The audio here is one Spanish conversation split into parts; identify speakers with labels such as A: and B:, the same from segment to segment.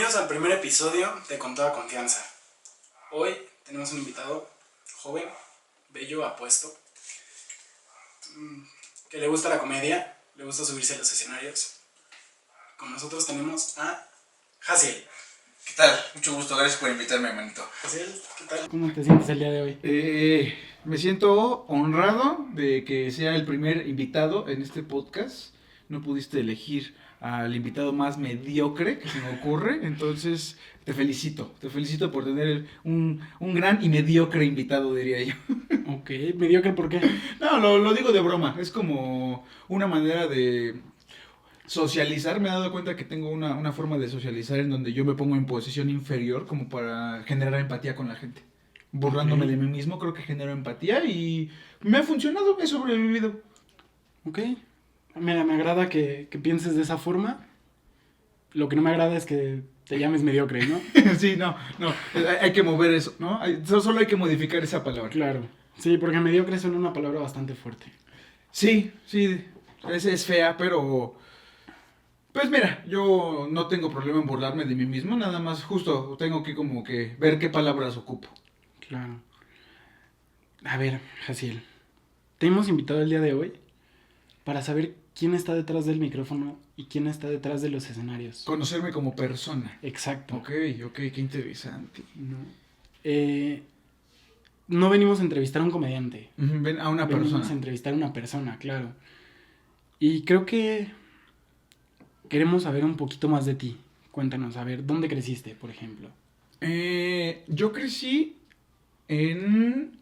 A: Bienvenidos al primer episodio de Con Toda Confianza. Hoy tenemos un invitado joven, bello, apuesto, que le gusta la comedia, le gusta subirse a los escenarios. Con nosotros tenemos a Jaciel.
B: ¿Qué tal? Mucho gusto, gracias por invitarme, manito.
A: Jaciel, ¿qué tal? ¿Cómo te sientes el día de hoy?
C: Me siento honrado de que sea el primer invitado en este podcast. No pudiste elegir al invitado más mediocre que se me ocurre, entonces te felicito por tener un gran y mediocre invitado, diría yo.
A: Ok, mediocre, ¿por qué?
C: No, lo digo de broma, es como una manera de socializar. Me he dado cuenta que tengo una forma de socializar en donde yo me pongo en posición inferior como para generar empatía con la gente. Burlándome de mí mismo, creo que genero empatía y me ha funcionado, he sobrevivido.
A: Ok, mira, me agrada que pienses de esa forma. Lo que no me agrada es que te llames mediocre, ¿no?
C: Sí, no, hay que mover eso, ¿no? Solo hay que modificar esa palabra.
A: Claro, sí, porque mediocre suena una palabra bastante fuerte.
C: Sí, es fea, pero pues mira, yo no tengo problema en burlarme de mí mismo, nada más justo tengo que como que ver qué palabras ocupo.
A: Claro. A ver, Jaciel, te hemos invitado el día de hoy para saber quién está detrás del micrófono y quién está detrás de los escenarios.
C: Conocerme como persona.
A: Exacto.
C: Ok, qué interesante.
A: No venimos a entrevistar a un comediante.
C: Ven a una persona.
A: Venimos a entrevistar a una persona, claro. Y creo que queremos saber un poquito más de ti. Cuéntanos, a ver, ¿dónde creciste, por ejemplo?
C: Yo crecí en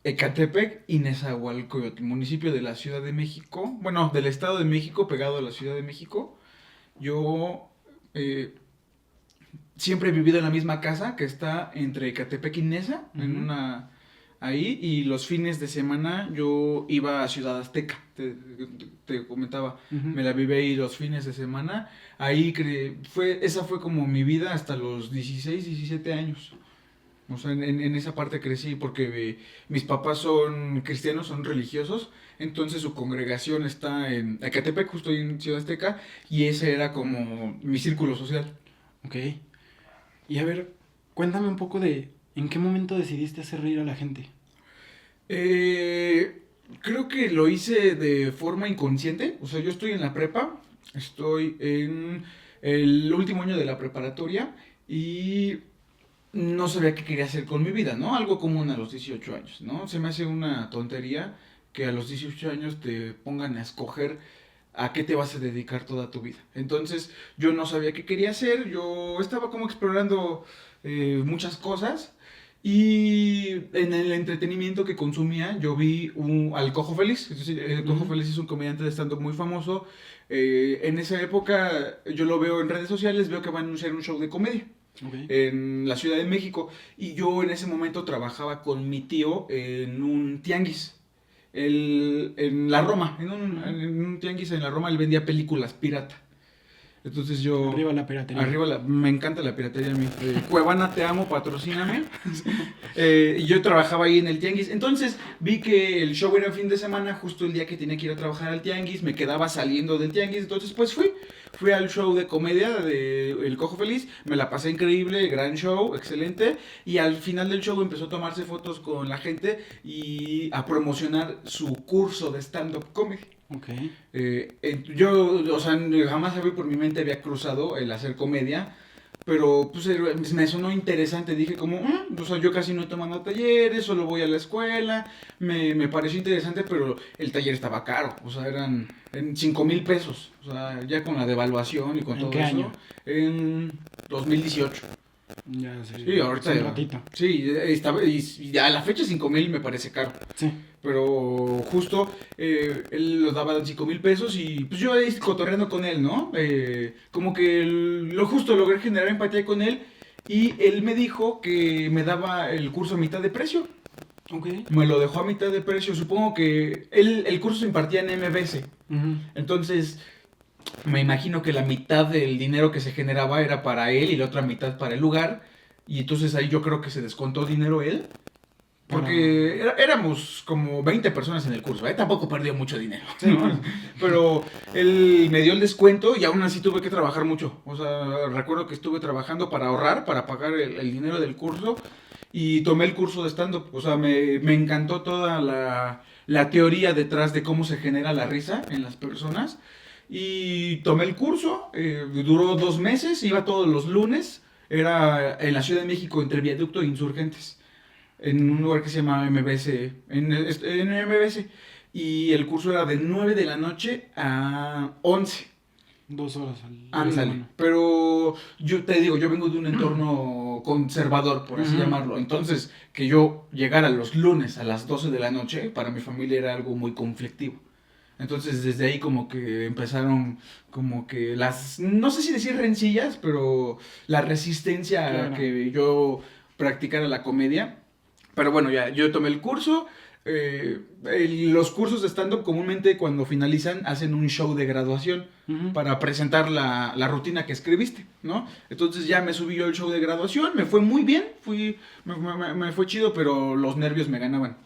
C: Ecatepec y Nezahualcóyotl, municipio de la Ciudad de México, bueno, del Estado de México, pegado a la Ciudad de México. Yo siempre he vivido en la misma casa que está entre Ecatepec y Neza, ahí, y los fines de semana yo iba a Ciudad Azteca, te comentaba, me la viví ahí los fines de semana, ahí esa fue como mi vida hasta los 16, 17 años. O sea, en esa parte crecí porque mis papás son cristianos, son religiosos, entonces su congregación está en Ecatepec, justo ahí en Ciudad Azteca, y ese era como mi círculo social.
A: Ok. Y a ver, cuéntame un poco de en qué momento decidiste hacer reír a la gente.
C: Creo que lo hice de forma inconsciente, o sea, yo estoy en la prepa, estoy en el último año de la preparatoria y no sabía qué quería hacer con mi vida, ¿no? Algo común a los 18 años, ¿no? Se me hace una tontería que a los 18 años te pongan a escoger a qué te vas a dedicar toda tu vida. Entonces, yo no sabía qué quería hacer, yo estaba como explorando muchas cosas y en el entretenimiento que consumía yo vi al Cojo Feliz. Es decir, el Cojo Feliz es un comediante de stand-up muy famoso. En esa época yo lo veo en redes sociales, veo que va a anunciar un show de comedia.
A: Okay.
C: En la Ciudad de México, y yo en ese momento trabajaba con mi tío en un tianguis en la Roma, en un tianguis en la Roma. Él vendía películas pirata. Entonces yo...
A: Arriba la piratería.
C: Me encanta la piratería a mí. Cuevana, te amo, patrocíname. Y yo trabajaba ahí en el tianguis. Entonces vi que el show era fin de semana, justo el día que tenía que ir a trabajar al tianguis. Me quedaba saliendo del tianguis. Entonces pues fui al show de comedia de El Cojo Feliz. Me la pasé increíble, gran show, excelente. Y al final del show empezó a tomarse fotos con la gente y a promocionar su curso de stand-up comedy.
A: Okay.
C: Yo, o sea, jamás por mi mente había cruzado el hacer comedia, pero pues me sonó interesante. Dije como, o sea, yo casi no he tomado talleres, solo voy a la escuela. Me pareció interesante, pero el taller estaba caro, o sea, eran en 5,000 pesos, o sea, ya con la devaluación y con todo eso.
A: ¿En qué año?
C: En 2018.
A: Ya,
C: Sí, ahorita
A: un ratito.
C: Sí, y a la fecha 5,000 me parece caro.
A: Sí.
C: Pero justo él lo daba en 5,000 pesos y pues yo ahí cotorreando con él, ¿no? Como que lo justo logré generar empatía con él y él me dijo que me daba el curso a mitad de precio.
A: Okay.
C: Me lo dejó a mitad de precio. Supongo que el curso se impartía en MBS. Entonces me imagino que la mitad del dinero que se generaba era para él y la otra mitad para el lugar. Y entonces ahí yo creo que se descontó dinero él. Porque éramos como 20 personas en el curso, ¿eh? Tampoco perdió mucho dinero,
A: Sí,
C: ¿no?
A: claro.
C: Pero él me dio el descuento y aún así tuve que trabajar mucho. O sea, recuerdo que estuve trabajando para ahorrar, para pagar el dinero del curso y tomé el curso de stand-up. O sea, me encantó toda la teoría detrás de cómo se genera la risa en las personas. Y tomé el curso, duró 2 meses, iba todos los lunes. Era en la Ciudad de México, entre Viaducto e Insurgentes, en un lugar que se llama MBS, en MBS. Y el curso era de 9 de la noche a 11.
A: 2 horas a la
C: Ándale.
A: semana.
C: Pero yo te digo, yo vengo de un entorno conservador, por así
A: Ujú.
C: llamarlo. Entonces, que yo llegara los lunes a las 12 de la noche, para mi familia era algo muy conflictivo. Entonces, desde ahí como que empezaron como que las, no sé si decir rencillas, pero la resistencia a
A: Claro.
C: que yo practicara la comedia. Pero bueno, ya, yo tomé el curso. Los cursos de stand-up comúnmente cuando finalizan hacen un show de graduación
A: Ujú.
C: para presentar la rutina que escribiste, ¿no? Entonces ya me subí yo al show de graduación, me fue muy bien, me fue chido, pero los nervios me ganaban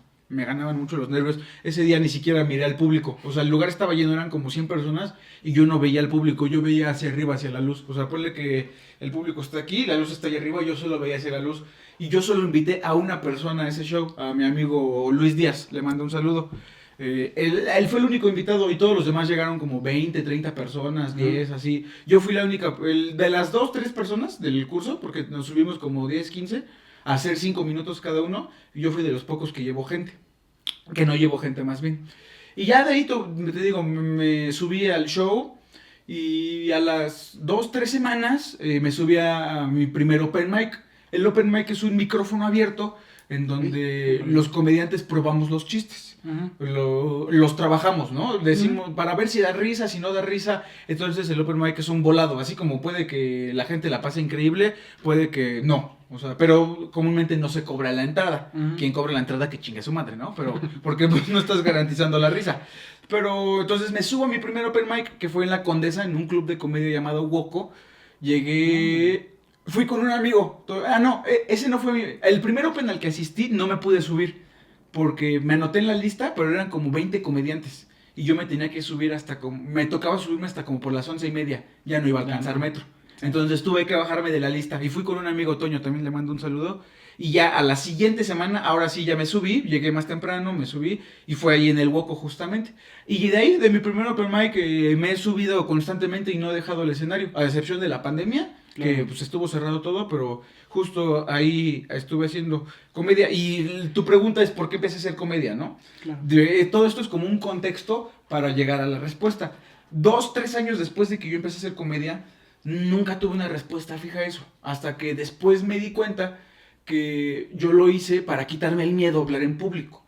C: mucho los nervios. Ese día ni siquiera miré al público, o sea, el lugar estaba lleno, eran como 100 personas y yo no veía al público, yo veía hacia arriba, hacia la luz. O sea, ponle que el público está aquí, la luz está allá arriba, yo solo veía hacia la luz. Y yo solo invité a una persona a ese show, a mi amigo Luis Díaz, le mando un saludo. Él fue el único invitado y todos los demás llegaron como 20, 30 personas, 10, así. Yo fui la única, de las 2, 3 personas del curso, porque nos subimos como 10, 15, a hacer 5 minutos cada uno, y yo fui de los pocos que llevo gente, que no llevo gente más bien. Y ya de ahí, te digo, me subí al show y a las 2, 3 semanas me subí a mi primer open mic. El open mic es un micrófono abierto en donde los comediantes probamos los chistes.
A: Ujú.
C: Los trabajamos, ¿no? Decimos, para ver si da risa, si no da risa. Entonces el open mic es un volado. Así como puede que la gente la pase increíble, puede que no. O sea, pero comúnmente no se cobra la entrada.
A: Ujú.
C: Quien cobra la entrada que chingue su madre, ¿no? Pero porque pues, no estás garantizando la risa. Pero entonces me subo a mi primer open mic, que fue en La Condesa, en un club de comedia llamado Woco. Llegué... Fui con un amigo. No, ese no fue el primer open al que asistí, no me pude subir. Porque me anoté en la lista, pero eran como 20 comediantes. Y yo me tenía que subir hasta como... Me tocaba subirme hasta como por las 11:30. Ya no iba a alcanzar metro. Entonces tuve que bajarme de la lista. Y fui con un amigo, Toño, también le mando un saludo. Y ya a la siguiente semana, ahora sí ya me subí. Llegué más temprano, me subí. Y fue ahí en el Woco justamente. Y de ahí, de mi primer open mic, me he subido constantemente y no he dejado el escenario. A excepción de la pandemia, que
A: Claro.
C: pues estuvo cerrado todo, pero justo ahí estuve haciendo comedia. Y tu pregunta es por qué empecé a hacer comedia, ¿no?
A: Claro.
C: Todo esto es como un contexto para llegar a la respuesta. 2, 3 años después de que yo empecé a hacer comedia, nunca tuve una respuesta fija a eso. Hasta que después me di cuenta que yo lo hice para quitarme el miedo a hablar en público.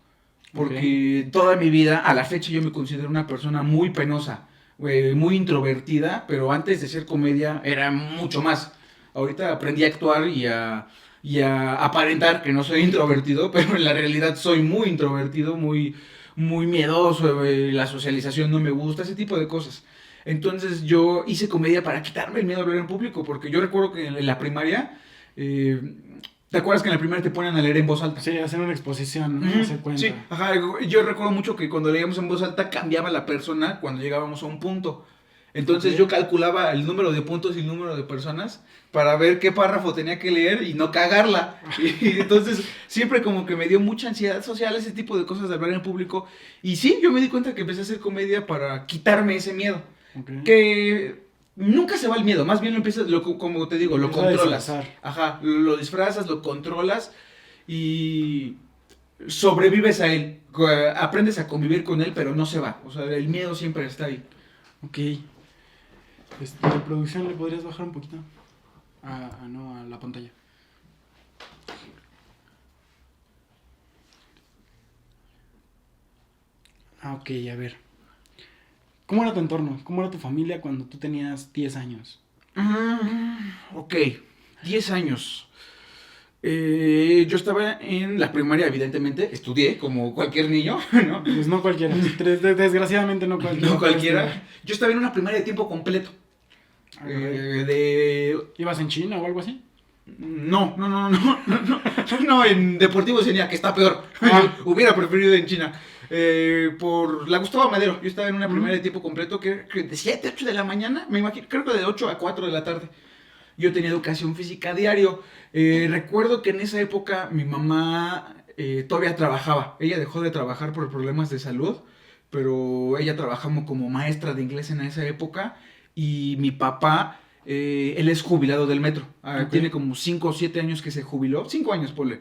C: Porque toda mi vida, a la fecha, yo me considero una persona muy penosa, muy introvertida, pero antes de ser comedia era mucho más. Ahorita aprendí a actuar y a aparentar que no soy introvertido, pero en la realidad soy muy introvertido, muy miedoso, la socialización no me gusta, ese tipo de cosas. Entonces yo hice comedia para quitarme el miedo a hablar en público, porque yo recuerdo que en la primaria... ¿te acuerdas que en la primaria te ponen a leer en voz alta?
A: Sí, hacer una exposición, ¿no?
C: Ujú,
A: Se cuenta.
C: sí, ajá, yo recuerdo mucho que cuando leíamos en voz alta cambiaba la persona cuando llegábamos a un punto. Entonces
A: Ok.
C: yo calculaba el número de puntos y el número de personas para ver qué párrafo tenía que leer y no cagarla. Y entonces siempre como que me dio mucha ansiedad social ese tipo de cosas de hablar en público. Y sí, yo me di cuenta que empecé a hacer comedia para quitarme ese miedo.
A: Ok.
C: Que nunca se va el miedo, más bien lo empiezas, como te digo, lo
A: Empieza a
C: controlas.
A: disfrazar.
C: Ajá, lo disfrazas, lo controlas y sobrevives a él. Aprendes a convivir con él, pero no se va. O sea, el miedo siempre está ahí.
A: Ok. De producción, ¿le podrías bajar un poquito? No, a la pantalla. Ok, a ver. ¿Cómo era tu entorno? ¿Cómo era tu familia cuando tú tenías 10 años?
C: Ok, 10 años. Yo estaba en la primaria, evidentemente, estudié como cualquier niño, ¿no?
A: Pues no cualquiera. Desgraciadamente no cualquiera.
C: No cualquiera. Yo estaba en una primaria de tiempo completo.
A: Ah, caray.
C: De
A: ¿Ibas en China o algo así?
C: No, en Deportivo Oceanía, que está peor. Hubiera preferido en China. Por la Gustavo Madero. Yo estaba en una primaria de tiempo completo que de 7 a 8 de la mañana, me imagino, creo que de 8 a 4 de la tarde. Yo tenía educación física diario. Recuerdo que en esa época mi mamá todavía trabajaba. Ella dejó de trabajar por problemas de salud, pero ella trabajaba como maestra de inglés en esa época. Y mi papá, él es jubilado del metro. Tiene como 5 o 7 años que se jubiló. 5 años, ponle.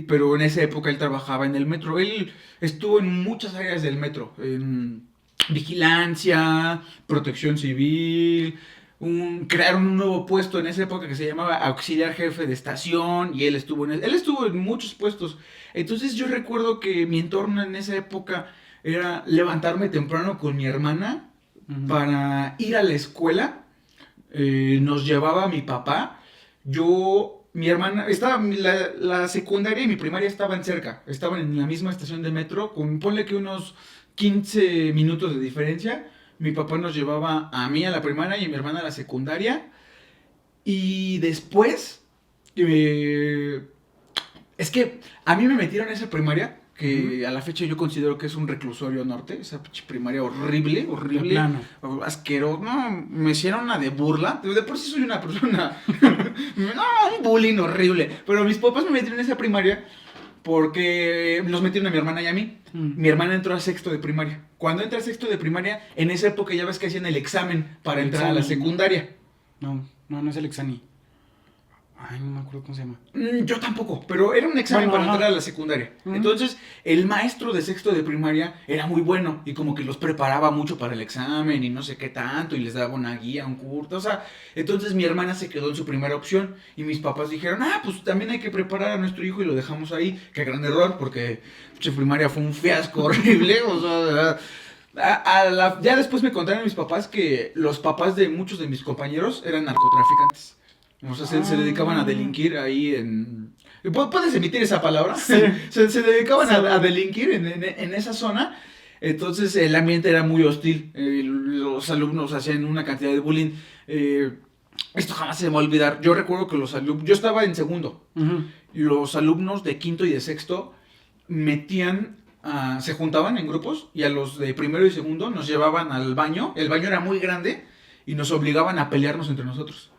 C: Pero en esa época él trabajaba en el metro. Él estuvo en muchas áreas del metro. En vigilancia, protección civil. Crearon un nuevo puesto en esa época que se llamaba auxiliar jefe de estación. Y él estuvo en muchos puestos. Entonces yo recuerdo que mi entorno en esa época era levantarme temprano con mi hermana para ir a la escuela. Nos llevaba mi papá. Mi hermana, la secundaria y mi primaria estaban cerca, estaban en la misma estación de metro, ponle que unos 15 minutos de diferencia. Mi papá nos llevaba a mí a la primaria y a mi hermana a la secundaria. Y después, es que a mí me metieron a esa primaria, que a la fecha yo considero que es un reclusorio norte, esa primaria horrible, asqueroso, no, me hicieron una de burla, de por sí soy una persona, no, un bullying horrible, pero mis papás me metieron en esa primaria porque nos metieron a mi hermana y a mí. Mi hermana entró a sexto de primaria. Cuando entra a sexto de primaria, en esa época ya ves que hacían el examen para entrar a la secundaria.
A: No es el examen. Ay, no me acuerdo cómo se llama.
C: Yo tampoco, pero era un examen para entrar a la secundaria. Entonces, el maestro de sexto de primaria era muy bueno y como que los preparaba mucho para el examen y no sé qué tanto y les daba una guía, un curso, o sea, entonces mi hermana se quedó en su primera opción y mis papás dijeron, pues también hay que preparar a nuestro hijo y lo dejamos ahí. Qué gran error, porque primaria fue un fiasco horrible, o sea, ya después me contaron mis papás que los papás de muchos de mis compañeros eran narcotraficantes. O sea, se dedicaban a delinquir ahí en... ¿Puedes emitir esa palabra?
A: Sí.
C: Se dedicaban a delinquir en esa zona. Entonces el ambiente era muy hostil. Los alumnos hacían una cantidad de bullying. Esto jamás se me va a olvidar. Yo recuerdo que los alumnos... Yo estaba en segundo. Y los alumnos de quinto y de sexto se juntaban en grupos y a los de primero y segundo nos llevaban al baño. El baño era muy grande y nos obligaban a pelearnos entre nosotros.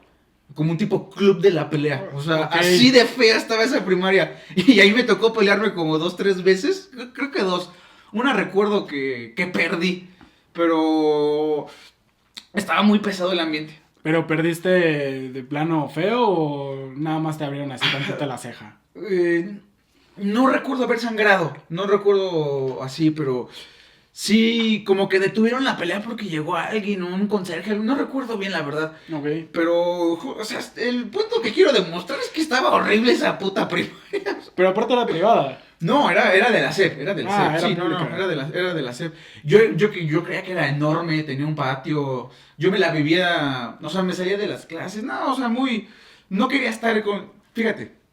C: Como un tipo club de la pelea. O sea, así de fea estaba esa primaria. Y ahí me tocó pelearme como 2, 3 veces. Creo que 2. Una recuerdo que perdí. Pero estaba muy pesado el ambiente.
A: ¿Pero perdiste de plano feo o nada más te abrieron así tantito la ceja?
C: No recuerdo haber sangrado. No recuerdo así, pero... Sí, como que detuvieron la pelea porque llegó alguien, un conserje, no recuerdo bien la verdad.
A: Ok.
C: Pero, o sea, el punto que quiero demostrar es que estaba horrible esa puta primaria.
A: Pero aparte era privada.
C: No, era de la SEP, era del SEP.
A: Era
C: Sí,
A: pública.
C: no, era de la SEP. Yo creía que era enorme, tenía un patio, yo me la vivía, o sea, me salía de las clases, no, o sea, no quería estar fíjate.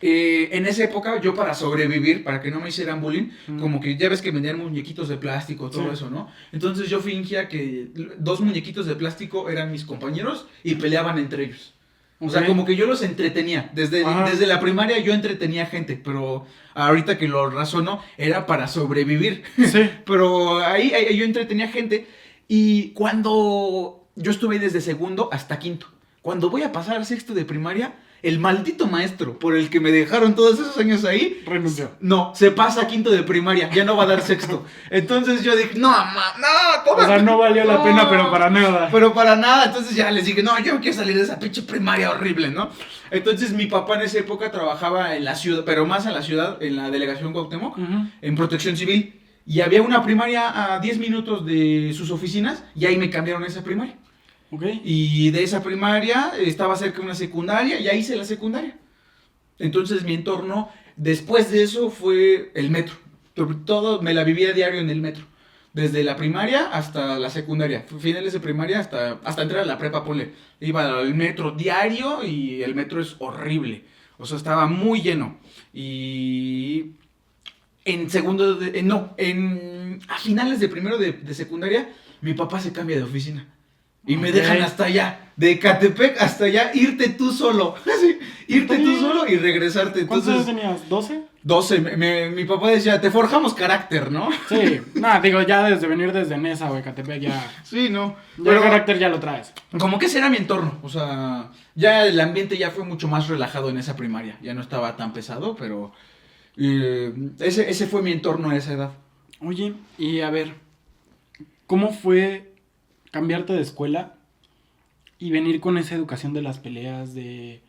C: En esa época yo para sobrevivir, para que no me hicieran bullying, como que ya ves que vendían muñequitos de plástico, todo eso, ¿no? Entonces yo fingía que 2 muñequitos de plástico eran mis compañeros y peleaban entre ellos. O sea, como que yo los entretenía. Desde la primaria yo entretenía gente, pero ahorita que lo razono, era para sobrevivir.
A: Sí.
C: Pero ahí yo entretenía gente y cuando yo estuve desde segundo hasta quinto, cuando voy a pasar a sexto de primaria, el maldito maestro por el que me dejaron todos esos años ahí...
A: renunció.
C: No, se pasa a quinto de primaria, ya no va a dar sexto. Entonces yo dije, no,
A: O sea, no valió la pena, pero para nada.
C: Pero para nada, entonces ya les dije, no, yo no quiero salir de esa pinche primaria horrible, ¿no? Entonces mi papá en esa época trabajaba en la ciudad, pero más en la ciudad, en la delegación Cuauhtémoc, en protección civil. Y había una primaria a 10 minutos de sus oficinas y ahí me cambiaron a esa primaria.
A: Okay.
C: Y de esa primaria estaba cerca de una secundaria y ahí hice la secundaria. Entonces mi entorno después de eso fue el metro. Todo me la vivía a diario en el metro. Desde la primaria hasta la secundaria. Finales de primaria hasta entrar a la prepa, ponle. Iba al metro diario y el metro es horrible. O sea, estaba muy lleno. Y en segundo, a finales de primero de secundaria, mi papá se cambia de oficina. Y me dejan hasta allá, de Ecatepec hasta allá, irte tú solo. irte tú
A: Sí.
C: solo y regresarte.
A: ¿Cuántos años
C: Entonces,
A: tenías? ¿12?
C: 12, mi papá decía, te forjamos carácter, ¿no?
A: Sí, nada, digo, ya desde venir desde Nesa o Ecatepec ya,
C: Sí, no.
A: ya el carácter ya lo traes.
C: Como que ese era mi entorno, o sea, ya el ambiente ya fue mucho más relajado en esa primaria, ya no estaba tan pesado, pero ese fue mi entorno a esa edad.
A: Oye, y a ver, ¿cómo fue cambiarte de escuela y venir con esa educación de las peleas, de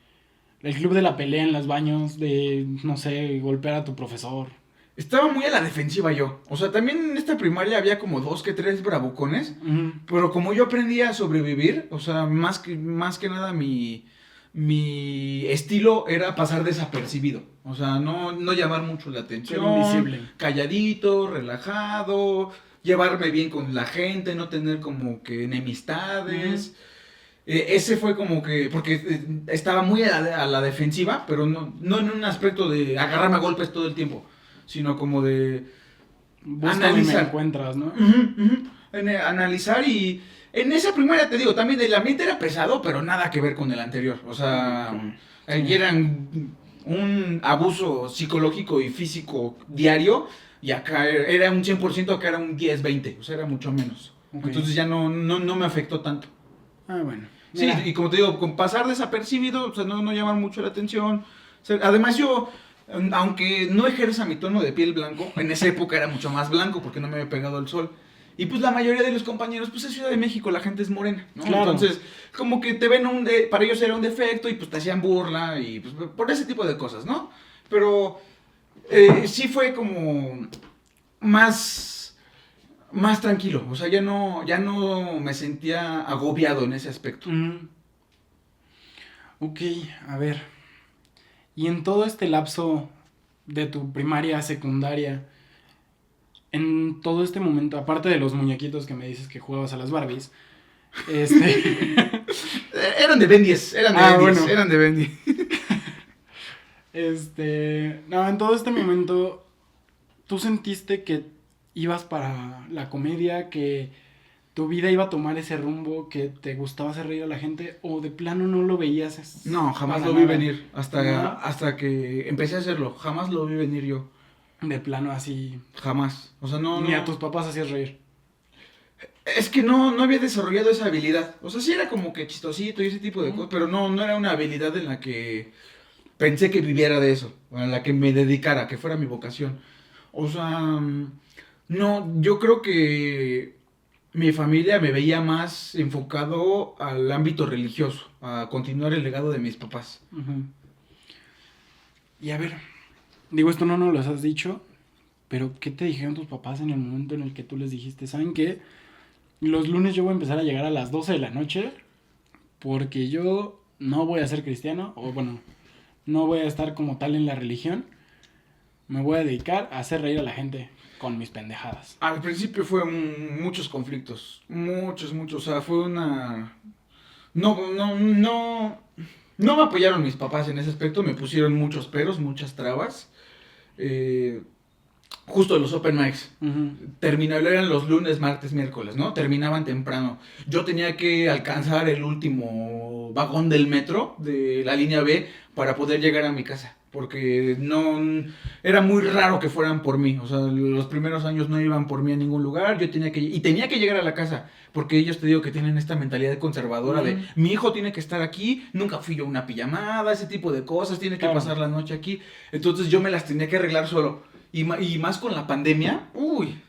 A: el club de la pelea en los baños, de, no sé, golpear a tu profesor?
C: Estaba muy a la defensiva yo, o sea, también en esta primaria había como 2 que 3 bravucones,
A: Ujú.
C: pero como yo aprendí a sobrevivir, o sea, más que nada mi estilo era pasar desapercibido, o sea, no llamar mucho la atención,
A: Ser invisible.
C: calladito, relajado, llevarme bien con la gente, no tener como que enemistades. Ese fue como que, porque estaba muy a la defensiva, pero no en un aspecto de agarrarme a golpes todo el tiempo, sino como de
A: Búscame y me
C: analizar.
A: encuentras, ¿no?
C: Analizar y en esa primaria te digo, también el ambiente era pesado, pero nada que ver con el anterior. O sea,
A: Sí.
C: eran un abuso psicológico y físico diario y acá era un 100%, acá era un 10-20, o sea, era mucho menos.
A: Ok.
C: Entonces ya no me afectó tanto.
A: Ah, bueno.
C: Sí,
A: Mira,
C: y como te digo, con pasar desapercibido, o sea, no llamar mucho la atención. O sea, además yo, aunque no ejerza mi tono de piel blanco, en esa época era mucho más blanco porque no me había pegado el sol. Y pues la mayoría de los compañeros, pues es Ciudad de México, la gente es morena, ¿no?
A: Claro.
C: Entonces, como que te ven para ellos era un defecto y pues te hacían burla y pues por ese tipo de cosas, ¿no? Pero sí fue como más tranquilo, o sea, ya no me sentía agobiado en ese aspecto.
A: Ok, a ver. Y en todo este lapso de tu primaria, secundaria, en todo este momento, aparte de los muñequitos que me dices que jugabas a las Barbies, este,
C: Eran de Ben 10, eran de
A: Ah,
C: Ben 10,
A: bueno.
C: eran de Ben 10.
A: no, en todo este momento, ¿tú sentiste que ibas para la comedia, que tu vida iba a tomar ese rumbo, que te gustaba hacer reír a la gente, o de plano no lo veías?
C: No, jamás
A: para
C: lo vi
A: nada?
C: venir,
A: ¿No?
C: hasta que empecé a hacerlo, jamás lo vi venir yo,
A: De plano así,
C: jamás. O sea,
A: ni a tus papás hacías reír.
C: Es que no había desarrollado esa habilidad. O sea, sí era como que chistosito y ese tipo de cosas, pero no era una habilidad en la que pensé que viviera de eso, o en la que me dedicara, que fuera mi vocación. O sea, no, yo creo que mi familia me veía más enfocado al ámbito religioso, a continuar el legado de mis papás.
A: Ujú. Y a ver, digo, esto no nos lo has dicho, pero ¿qué te dijeron tus papás en el momento en el que tú les dijiste, ¿saben qué? Los lunes yo voy a empezar a llegar a las 12 de la noche porque yo no voy a ser cristiano, o bueno, no voy a estar como tal en la religión, me voy a dedicar a hacer reír a la gente con mis pendejadas.
C: Al principio fue muchos conflictos, muchos, o sea, fue una... No me apoyaron mis papás en ese aspecto, me pusieron muchos peros, muchas trabas. Justo los open mics. Eran los lunes, martes, miércoles, ¿no? Terminaban temprano. Yo tenía que alcanzar el último vagón del metro de la línea B para poder llegar a mi casa. Porque era muy raro que fueran por mí. O sea, los primeros años no iban por mí a ningún lugar. Tenía que llegar a la casa. Porque ellos, te digo, que tienen esta mentalidad conservadora de mi hijo tiene que estar aquí, nunca fui yo a una pijamada, ese tipo de cosas, tiene que pasar la noche aquí. Entonces yo me las tenía que arreglar solo. Y más con la pandemia,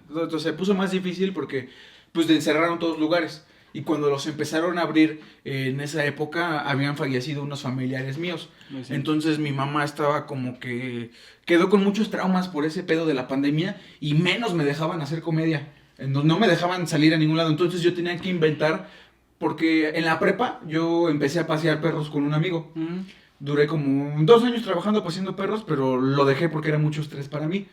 C: entonces se puso más difícil porque pues encerraron todos lugares. Y cuando los empezaron a abrir, en esa época habían fallecido unos familiares míos.
A: Sí.
C: Entonces mi mamá estaba como que quedó con muchos traumas por ese pedo de la pandemia y menos me dejaban hacer comedia. No me dejaban salir a ningún lado. Entonces yo tenía que inventar, porque en la prepa yo empecé a pasear perros con un amigo. Duré como 2 años trabajando paseando perros, pero lo dejé porque era mucho estrés para mí.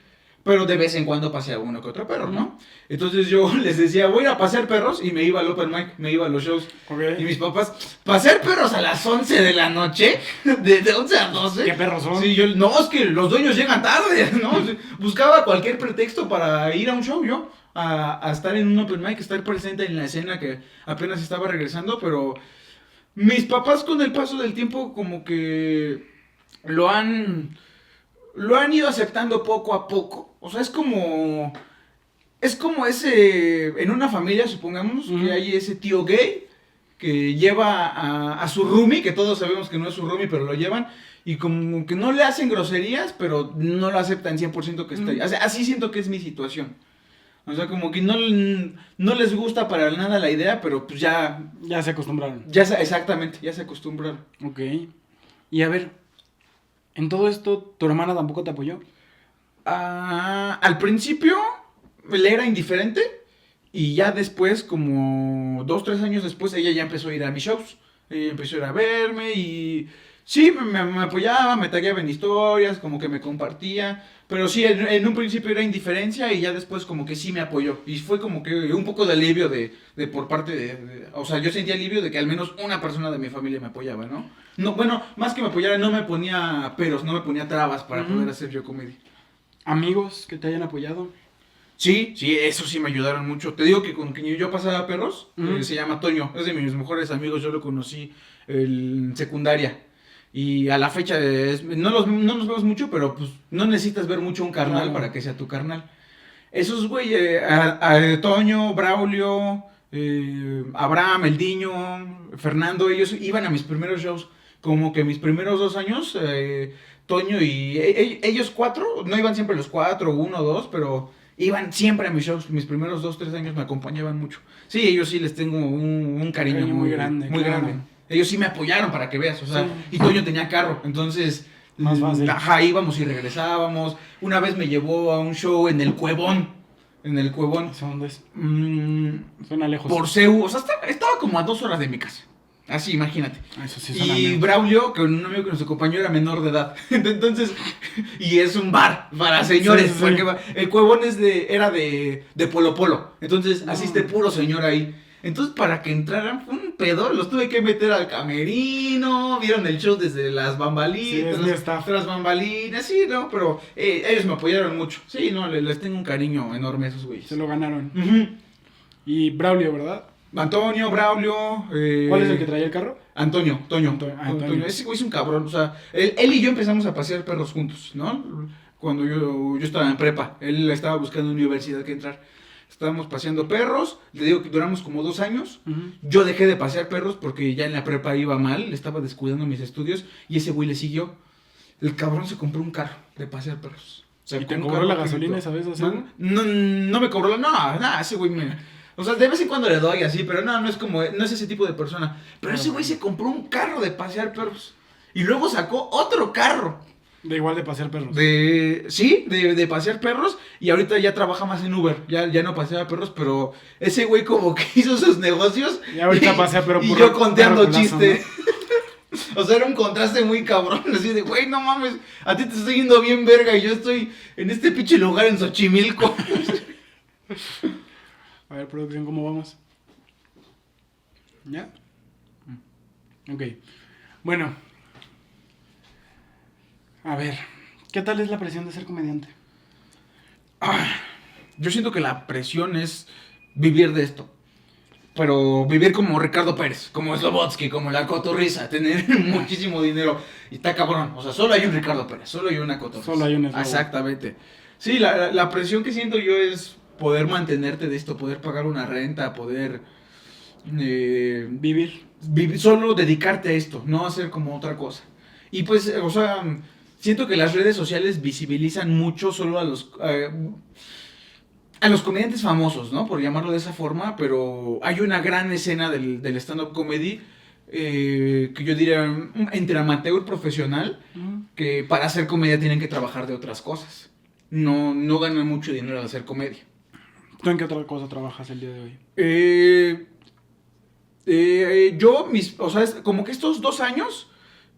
C: Pero de vez en cuando paseaba uno que otro perro, ¿no? Entonces yo les decía, voy a pasear perros, y me iba al open mic, me iba a los shows.
A: Okay.
C: Y mis papás, ¿pasear perros a las 11 de la noche? ¿De 11 a 12?
A: ¿Qué perros son?
C: Sí, no, es que los dueños llegan tarde, ¿no? Buscaba cualquier pretexto para ir a un show yo, a estar en un open mic, estar presente en la escena que apenas estaba regresando, pero mis papás con el paso del tiempo como que lo han ido aceptando poco a poco. O sea, es como ese, en una familia, supongamos, que hay ese tío gay que lleva a su roomie, que todos sabemos que no es su roomie, pero lo llevan, y como que no le hacen groserías, pero no lo aceptan 100% que está ahí. O sea, así siento que es mi situación. O sea, como que no les gusta para nada la idea, pero pues ya...
A: Ya se acostumbraron.
C: Exactamente, ya se acostumbraron.
A: Ok. Y a ver, en todo esto, ¿tu hermana tampoco te apoyó?
C: Al principio le era indiferente y ya después, como 2, 3 años después, ella ya empezó a ir a mis shows. Ella empezó a ir a verme y sí, me apoyaba, me tagueaba en historias, como que me compartía. Pero sí, en un principio era indiferencia y ya después como que sí me apoyó. Y fue como que un poco de alivio de por parte o sea, yo sentía alivio de que al menos una persona de mi familia me apoyaba, ¿no? No, bueno, más que me apoyara, no me ponía peros, no me ponía trabas para poder hacer yo comedia.
A: ¿Amigos que te hayan apoyado?
C: Sí, eso sí me ayudaron mucho. Te digo que con quien yo pasaba perros, se llama Toño, es de mis mejores amigos, yo lo conocí en secundaria. Y a la fecha no nos vemos mucho, pero pues no necesitas ver mucho a un carnal para que sea tu carnal. Esos güeyes, Toño, Braulio, Abraham, El Diño, Fernando, ellos iban a mis primeros shows. Como que mis primeros 2 años, Toño y ellos 4, no iban siempre los 4, 1, 2, pero iban siempre a mis shows. Mis primeros 2, 3 años me acompañaban mucho. Sí, ellos sí les tengo un cariño muy grande. Muy grande. Ellos sí me apoyaron para que veas, o sea, sí. Y Toño tenía carro, entonces...
A: Más fácil.
C: Ajá, íbamos y regresábamos. Una vez me llevó a un show en el Cuevón.
A: ¿Eso dónde es? Suena lejos.
C: Por CEU, o sea, estaba como a 2 horas de mi casa. Así, imagínate.
A: Eso sí suena
C: y
A: lejos.
C: Braulio, que un amigo que nos acompañó era menor de edad. Entonces, y es un bar para señores. Sí, sí. El Cuevón era de Polo Polo. Entonces, asiste puro señor ahí. Entonces, para que entraran, fue un pedo, los tuve que meter al camerino, vieron el show desde las bambalinas,
A: sí,
C: las bambalinas, sí, no, pero ellos me apoyaron mucho. Sí, no, les tengo un cariño enorme a esos güeyes.
A: Se lo ganaron.
C: Uh-huh.
A: Y Braulio, ¿verdad?
C: Antonio, Braulio.
A: ¿Cuál es el que traía el carro?
C: Antonio.
A: Antonio.
C: Ese güey es un cabrón, o sea, él y yo empezamos a pasear perros juntos, ¿no? Cuando yo estaba en prepa, él estaba buscando universidad que entrar. Estábamos paseando perros, le digo que duramos como 2 años. Yo dejé de pasear perros porque ya en la prepa iba mal, le estaba descuidando mis estudios y ese güey le siguió. El cabrón se compró un carro de pasear perros.
A: ¿Y te cobró la gasolina esa vez?
C: No me cobró ese güey o sea, de vez en cuando le doy así, pero no es ese tipo de persona. Pero ese güey se compró un carro de pasear perros y luego sacó otro carro.
A: De igual de pasear perros.
C: De pasear perros. Y ahorita ya trabaja más en Uber. Ya no pasea perros, pero ese güey como que hizo sus negocios.
A: Y ahorita pasea perros.
C: Y yo conteando chiste. ¿No? O sea, era un contraste muy cabrón. Así de, güey, no mames. A ti te está yendo bien verga. Y yo estoy en este pinche lugar en Xochimilco.
A: A ver, producción, ¿cómo vamos? ¿Ya? Ok. Bueno. A ver, ¿qué tal es la presión de ser comediante?
C: Yo siento que la presión es vivir de esto. Pero vivir como Ricardo Pérez, como Slobodsky, como la Cotorrisa, tener muchísimo dinero. Y está cabrón. O sea, solo hay un Ricardo Pérez, solo hay una Cotorrisa.
A: Solo hay un Slobo.
C: Exactamente. Sí, la presión que siento yo es poder mantenerte de esto, poder pagar una renta, poder
A: vivir,
C: solo dedicarte a esto, no hacer como otra cosa. Y pues, o sea... Siento que las redes sociales visibilizan mucho solo a los comediantes famosos, ¿no? Por llamarlo de esa forma, pero hay una gran escena del stand-up comedy que yo diría entre amateur y profesional, que para hacer comedia tienen que trabajar de otras cosas. No ganan mucho dinero al hacer comedia.
A: ¿Tú en qué otra cosa trabajas el día de hoy?
C: O sea, como que estos 2 años...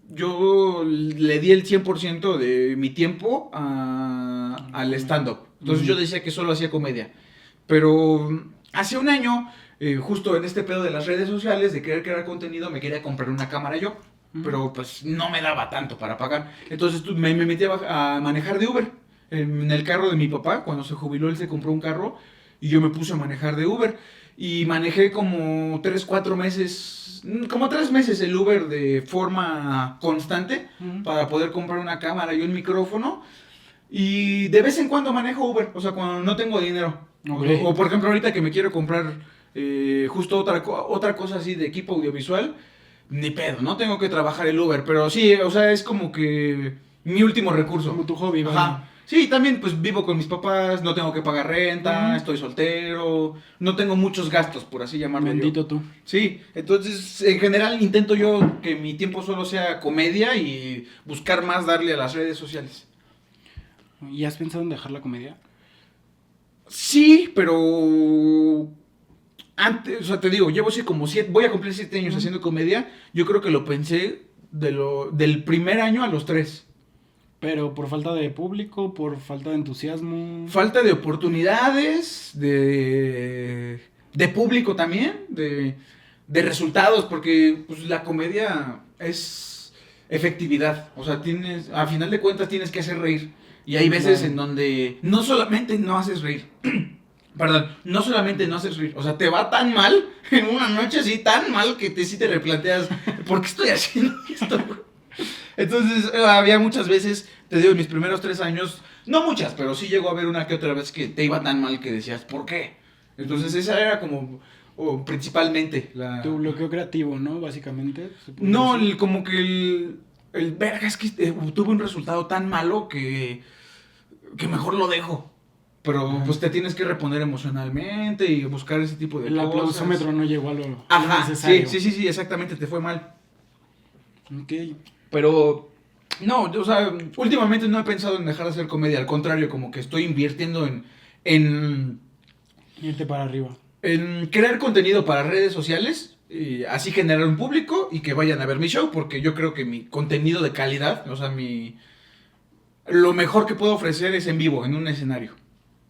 C: Yo le di el 100% de mi tiempo al stand-up. Entonces yo decía que solo hacía comedia. Pero hace un año, justo en este pedo de las redes sociales, de querer crear contenido, me quería comprar una cámara yo. Pero pues no me daba tanto para pagar. Entonces me metí a manejar de Uber. En el carro de mi papá, cuando se jubiló, él se compró un carro. y yo me puse a manejar de Uber. Y manejé como 3, 4 meses, como 3 meses el Uber de forma constante para poder comprar una cámara y un micrófono. Y de vez en cuando manejo Uber, o sea, cuando no tengo dinero.
A: Okay.
C: O por ejemplo, ahorita que me quiero comprar justo otra cosa así de equipo audiovisual, ni pedo, no tengo que trabajar el Uber. Pero sí, o sea, es como que mi último recurso.
A: Como tu hobby,
C: Ajá.
A: ¿vale?
C: Sí, también pues vivo con mis papás, no tengo que pagar renta, estoy soltero, no tengo muchos gastos, por así llamarlo yo.
A: Bendito tú.
C: Sí, entonces en general intento yo que mi tiempo solo sea comedia y buscar más darle a las redes sociales.
A: ¿Y has pensado en dejar la comedia?
C: Sí, pero antes, o sea, te digo, llevo así como 7, voy a cumplir 7 años haciendo comedia, yo creo que lo pensé del primer año a los 3.
A: Pero por falta de público, por falta de entusiasmo.
C: Falta de oportunidades, de público también, de resultados, porque pues, la comedia es efectividad. O sea, a final de cuentas tienes que hacer reír. Y hay veces
A: Claro.
C: en donde no solamente no haces reír, perdón, no solamente no haces reír, o sea, te va tan mal en una noche así, tan mal que sí te replanteas, ¿por qué estoy haciendo esto? Entonces, había muchas veces, te digo, en mis primeros 3 años, no muchas, pero sí llegó a haber una que otra vez que te iba tan mal que decías, ¿por qué? Entonces, esa era como, principalmente la...
A: Tu bloqueo creativo, ¿no? Básicamente. se puede
C: No,
A: decir.
C: como que el verga es que tuve un resultado tan malo que mejor lo dejo. Pero
A: Ajá.
C: pues te tienes que reponer emocionalmente y buscar ese tipo de
A: El
C: cosas.
A: aplausómetro no llegó a lo
C: Ajá,
A: necesario.
C: sí, exactamente, te fue mal.
A: Ok.
C: Pero, no, o sea, últimamente no he pensado en dejar de hacer comedia. Al contrario, como que estoy invirtiendo en
A: Irte para arriba.
C: crear contenido para redes sociales. Y así generar un público y que vayan a ver mi show. Porque yo creo que mi contenido de calidad, o sea, lo mejor que puedo ofrecer es en vivo, en un escenario.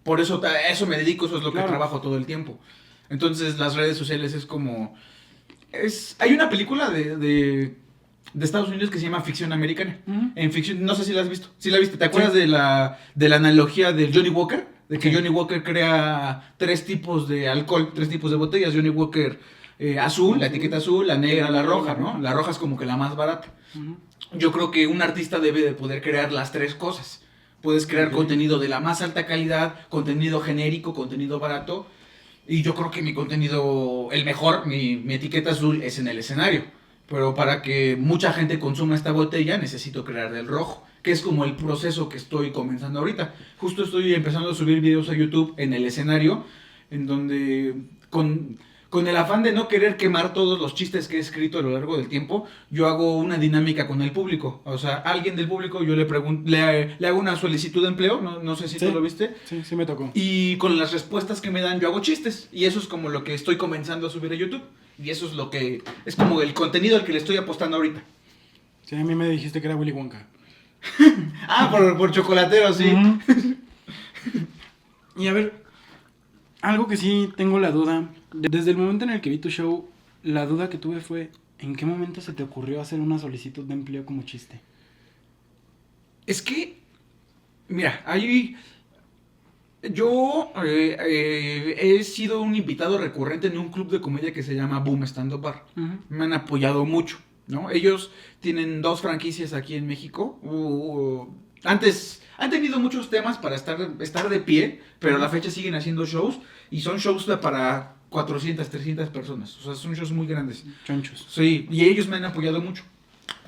C: Por eso a eso me dedico, eso es lo que
A: Claro.
C: trabajo todo el tiempo. Entonces las redes sociales es como... hay una película de Estados Unidos que se llama Ficción Americana.
A: Ujú.
C: En ficción, no sé si la has visto. ¿Sí la viste? ¿Te acuerdas
A: Sí.
C: de la analogía de Johnny Walker? De que
A: Sí.
C: Johnny Walker crea 3 tipos de alcohol, 3 tipos de botellas. Johnny Walker azul, la etiqueta azul, la negra, la roja, ¿no? La roja es como que la más barata.
A: Ujú.
C: Yo creo que un artista debe de poder crear las 3 cosas. Puedes crear
A: Ok.
C: contenido de la más alta calidad, contenido genérico, contenido barato. Y yo creo que mi contenido, el mejor, mi etiqueta azul es en el escenario. Pero para que mucha gente consuma esta botella necesito crear del rojo, que es como el proceso que estoy comenzando ahorita. Justo estoy empezando a subir videos a YouTube en el escenario, en donde con el afán de no querer quemar todos los chistes que he escrito a lo largo del tiempo, yo hago una dinámica con el público. O sea, a alguien del público yo le hago una solicitud de empleo, no sé si
A: Sí.
C: tú lo viste.
A: Sí, sí me tocó.
C: Y con las respuestas que me dan yo hago chistes. Y eso es como lo que estoy comenzando a subir a YouTube. Y eso es lo que es como el contenido al que le estoy apostando ahorita.
A: Sí, a mí me dijiste que era Willy Wonka.
C: Ah, por chocolatero, sí.
A: Ujú. Y a ver, algo que sí tengo la duda. Desde el momento en el que vi tu show, la duda que tuve fue, ¿en qué momento se te ocurrió hacer una solicitud de empleo como chiste?
C: Es que, mira, yo he sido un invitado recurrente en un club de comedia que se llama Boom Stand Up Bar.
A: Ujú.
C: Me han apoyado mucho, ¿no? Ellos tienen 2 franquicias aquí en México. Antes han tenido muchos temas para estar de pie, pero a la fecha siguen haciendo shows y son shows para 400, 300 personas. O sea, son shows muy grandes.
A: Chonchos.
C: Sí, y ellos me han apoyado mucho.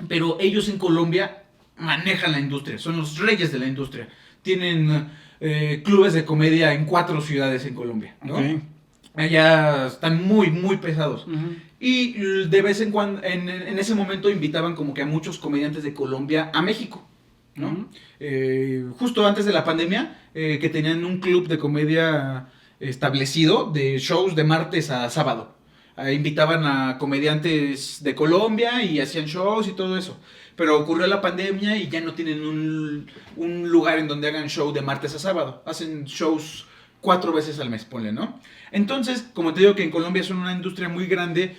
C: Pero ellos en Colombia manejan la industria, son los reyes de la industria. Tienen clubes de comedia en 4 ciudades en Colombia, ¿no?
A: Ok.
C: Allá están muy, muy pesados.
A: Ujú.
C: Y de vez en cuando, en ese momento invitaban como que a muchos comediantes de Colombia a México, ¿no?
A: Ujú.
C: Justo antes de la pandemia, que tenían un club de comedia establecido de shows de martes a sábado. Invitaban a comediantes de Colombia y hacían shows y todo eso. Pero ocurrió la pandemia y ya no tienen un lugar en donde hagan show de martes a sábado. Hacen shows 4 veces al mes, ponle, ¿no? Entonces, como te digo que en Colombia son una industria muy grande,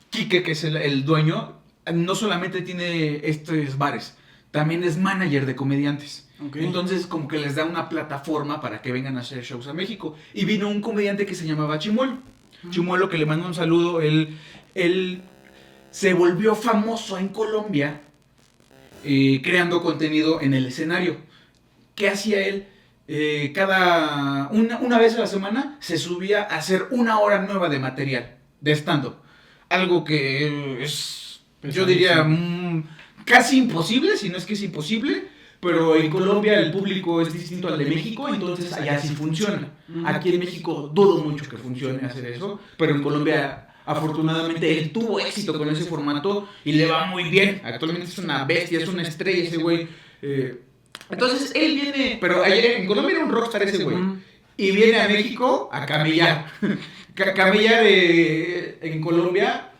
C: Quique, que es el dueño, no solamente tiene estos bares, también es manager de comediantes.
A: Ok.
C: Entonces como que les da una plataforma para que vengan a hacer shows a México. Y vino un comediante que se llamaba Chimuelo. Chimuelo, que le mando un saludo, él se volvió famoso en Colombia creando contenido en el escenario. ¿Qué hacía él? Una vez a la semana se subía a hacer 1 hora nueva de material, de stand-up. Algo que es, yo diría, casi imposible, si no es que es imposible. Pero en Colombia el público es distinto al de México, entonces allá sí funciona. Aquí en México dudo mucho que funcione hacer eso, pero en Colombia afortunadamente él tuvo éxito con ese formato y le va muy bien. Actualmente es una bestia, es una estrella ese güey. Entonces él viene, pero allá en Colombia era un rockstar ese güey. Y viene a México a camellar. Camellar en Colombia,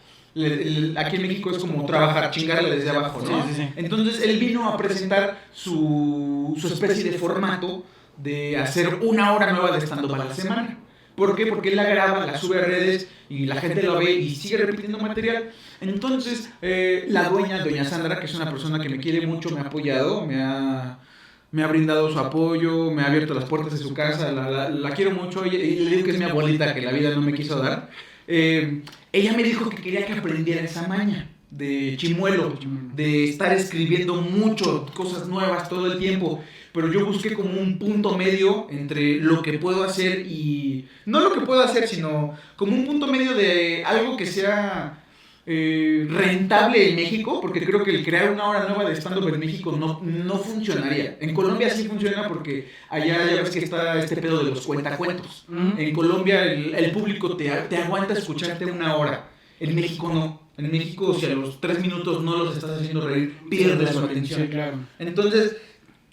C: aquí en México es como trabajar, chingarle desde abajo, ¿no?
A: Sí.
C: Entonces él vino a presentar su especie de formato de hacer 1 hora nueva de stand-up a la semana. ¿Por qué? Porque él la graba, la sube a redes y la gente lo ve y sigue repitiendo material. Entonces, la doña Sandra, que es una persona que me quiere mucho, me ha apoyado, me ha brindado su apoyo, me ha abierto las puertas de su casa, la quiero mucho y le digo que es mi abuelita, que la vida no me quiso dar. Ella me dijo que quería que aprendiera esa maña de Chimuelo, de estar escribiendo mucho, cosas nuevas todo el tiempo. Pero yo busqué como un punto medio entre lo que puedo hacer y... No lo que puedo hacer, sino como un punto medio de algo que sea rentable en México, porque creo que el crear 1 hora nueva de stand-up en México no funcionaría. En Colombia sí funciona porque allá ya ves que está este pedo de los cuentacuentos. En Colombia el público te aguanta escucharte 1 hora. En México no. En México, si a los 3 minutos no los estás haciendo reír, pierdes su atención.
A: Sí, claro.
C: Entonces,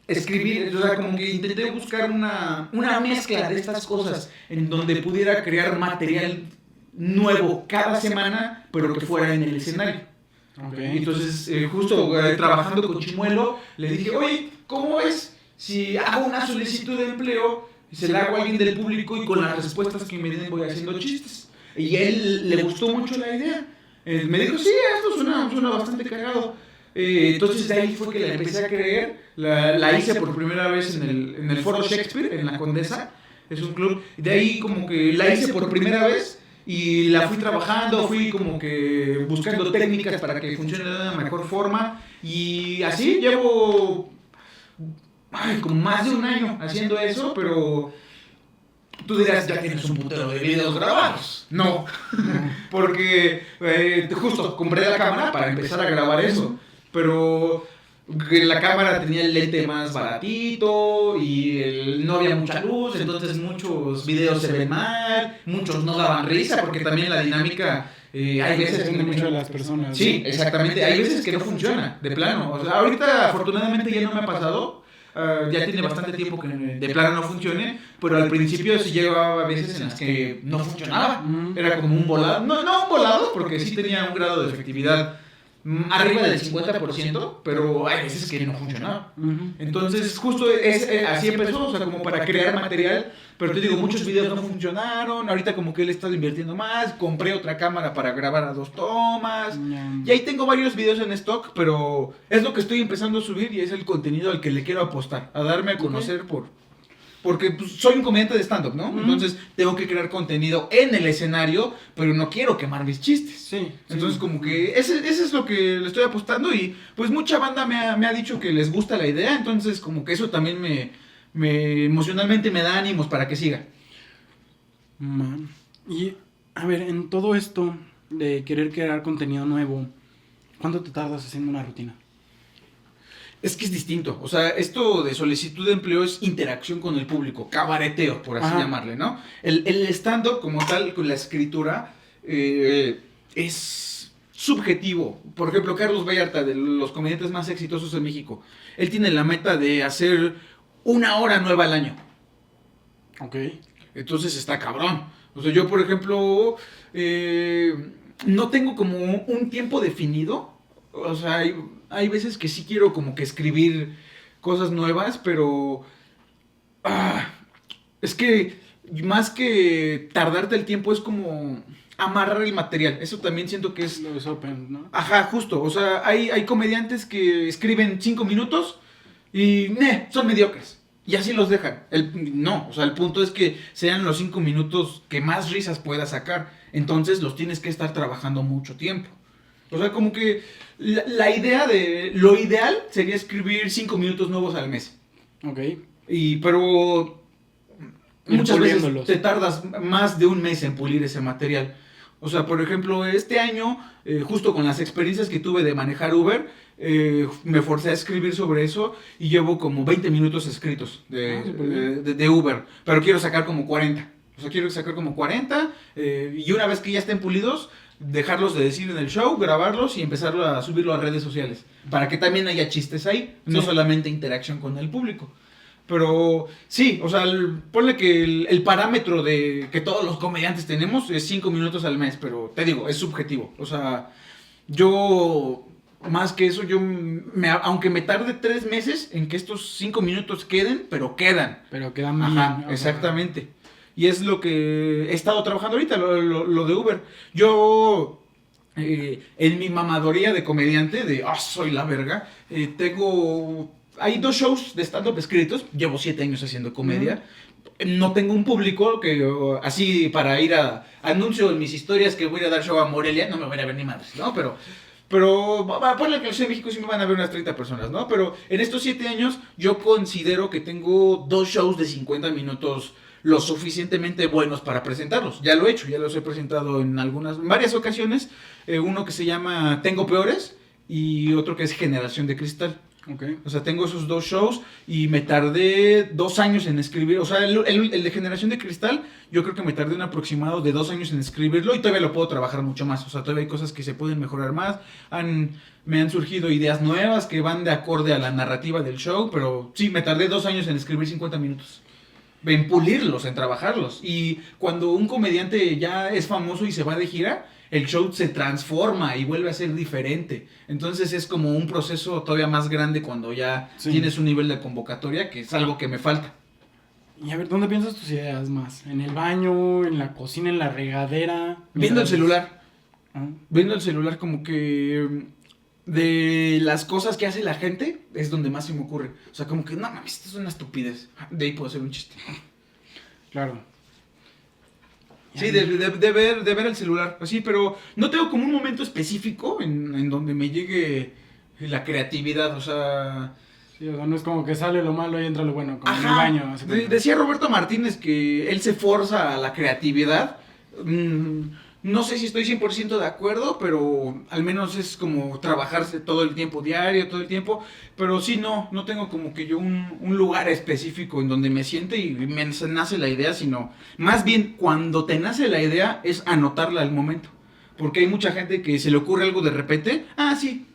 C: escribir, o sea, como que intenté buscar una mezcla de estas cosas en donde pudiera crear material nuevo cada semana, pero que fuera en el escenario.
A: Okay.
C: Entonces, justo trabajando con Chimuelo, le dije, oye, ¿cómo ves si hago una solicitud de empleo y se la hago a alguien del público y con las respuestas que me den voy haciendo chistes? Y a él le gustó mucho la idea. Me dijo, sí, esto suena bastante cagado. Entonces de ahí fue que la empecé a creer. La hice por primera vez en el Foro Shakespeare, en la Condesa. Es un club. De ahí como que la hice por primera vez y la fui trabajando, fui como que buscando técnicas para que funcione de una mejor forma. Y así llevo como más de un año haciendo eso, pero... Tú dirás, ya tienes un putero de videos grabados. No, porque justo compré la cámara para empezar a grabar eso. Pero la cámara tenía el lente más baratito y no había mucha luz, entonces muchos videos se ven mal, muchos no daban risa porque también la dinámica... hay veces
A: Depende
C: que
A: mucho de las personas.
C: Sí, exactamente. Hay veces que no funciona, de plano. O sea, ahorita afortunadamente ya no me ha pasado. Ya tiene bastante tiempo que de plano no funcione, pero al principio sí llegaba a veces en las que no funcionaba. Era como un volado. No un volado, porque sí tenía un grado de efectividad arriba del 50%, pero hay veces que no funcionaba. Entonces, justo así empezó, o sea, como para crear material. Pero te digo, muchos videos no funcionaron. Ahorita como que él está invirtiendo más. Compré otra cámara para grabar a 2 tomas. Y ahí tengo varios videos en stock, pero es lo que estoy empezando a subir y es el contenido al que le quiero apostar. A darme a conocer porque pues, soy un comediante de stand-up, ¿no? Entonces tengo que crear contenido en el escenario, pero no quiero quemar mis chistes.
A: Sí.
C: Entonces como que ese es lo que le estoy apostando y pues mucha banda me ha dicho que les gusta la idea, entonces como que eso también me emocionalmente me da ánimos para que siga.
A: Man. Y a ver, en todo esto de querer crear contenido nuevo, ¿cuánto te tardas haciendo una rutina?
C: Es que es distinto, o sea, esto de solicitud de empleo es interacción con el público, cabareteo, por así llamarle, ¿no? El stand-up como tal, con la escritura, es subjetivo. Por ejemplo, Carlos Vallarta, de los comediantes más exitosos de México, él tiene la meta de hacer 1 hora nueva al año.
A: Ok.
C: Entonces está cabrón. O sea, yo, por ejemplo, no tengo como un tiempo definido. O sea, hay veces que sí quiero como que escribir cosas nuevas, pero... es que más que tardarte el tiempo es como amarrar el material. Eso también siento que es...
A: Los open, ¿no?
C: Ajá, justo. O sea, hay comediantes que escriben 5 minutos, Y son mediocres. Y así los dejan. No, o sea, el punto es que sean los 5 minutos que más risas puedas sacar. Entonces los tienes que estar trabajando mucho tiempo. O sea, como que la idea de... Lo ideal sería escribir 5 minutos nuevos al mes.
A: Ok.
C: Pero muchas veces
A: puliéndolos.
C: te tardas más de un mes en pulir ese material. O sea, por ejemplo, este año, justo con las experiencias que tuve de manejar Uber, me forcé a escribir sobre eso y llevo como 20 minutos escritos
A: súper bien.
C: de Uber. Pero quiero sacar como 40. O sea, quiero sacar como 40 y una vez que ya estén pulidos, dejarlos de decir en el show, grabarlos y empezar a subirlo a redes sociales. Para que también haya chistes ahí, no
A: Sí.
C: solamente interacción con el público. Pero sí, o sea, ponle que el parámetro de que todos los comediantes tenemos es 5 minutos al mes, pero te digo, es subjetivo. O sea, yo, más que eso, aunque me tarde 3 meses en que estos 5 minutos queden, pero quedan.
A: Pero quedan bien.
C: Ajá,
A: o sea,
C: exactamente. Y es lo que he estado trabajando ahorita, lo de Uber. Yo, en mi mamadoría de comediante, de soy la verga, hay 2 shows de stand-up escritos. Llevo 7 años haciendo comedia. No tengo un público que así para ir anuncio en mis historias que voy a ir a dar show a Morelia. No me van a ver ni madres, ¿no? Pero ponle que en la Ciudad de México sí me van a ver unas 30 personas, ¿no? Pero en estos 7 años yo considero que tengo 2 shows de 50 minutos lo suficientemente buenos para presentarlos. Ya lo he hecho, ya los he presentado en varias ocasiones. Uno que se llama Tengo Peores y otro que es Generación de Cristal.
A: Ok.
C: O sea, tengo esos 2 shows y me tardé 2 años en escribir. O sea, el de Generación de Cristal, yo creo que me tardé un aproximado de 2 años en escribirlo y todavía lo puedo trabajar mucho más. O sea, todavía hay cosas que se pueden mejorar más. Me han surgido ideas nuevas que van de acorde a la narrativa del show, pero sí, me tardé 2 años en escribir 50 minutos. En pulirlos, en trabajarlos. Y cuando un comediante ya es famoso y se va de gira, el show se transforma y vuelve a ser diferente. Entonces es como un proceso todavía más grande cuando ya tienes un nivel de convocatoria, que es algo que me falta.
A: Y a ver, ¿dónde piensas tus ideas más? ¿En el baño, en la cocina, en la regadera?
C: Viendo el celular.
A: Ah,
C: Viendo el celular como que de las cosas que hace la gente es donde más se me ocurre. O sea, como que no mames, esto es una estupidez. De ahí puedo hacer un chiste.
A: claro.
C: Sí, de ver el celular. Sí, pero no tengo como un momento específico en donde me llegue la creatividad. O sea,
A: Sí, o sea, no es como que sale lo malo y entra lo bueno, como en el
C: ajá.
A: baño. Así como-
C: Decía Roberto Martínez que él se forza a la creatividad. No sé si estoy 100% de acuerdo, pero al menos es como trabajarse todo el tiempo, diario, todo el tiempo. Pero sí, no tengo como que yo un lugar específico en donde me siente y me nace la idea, sino más bien cuando te nace la idea es anotarla al momento. Porque hay mucha gente que se le ocurre algo de repente, sí,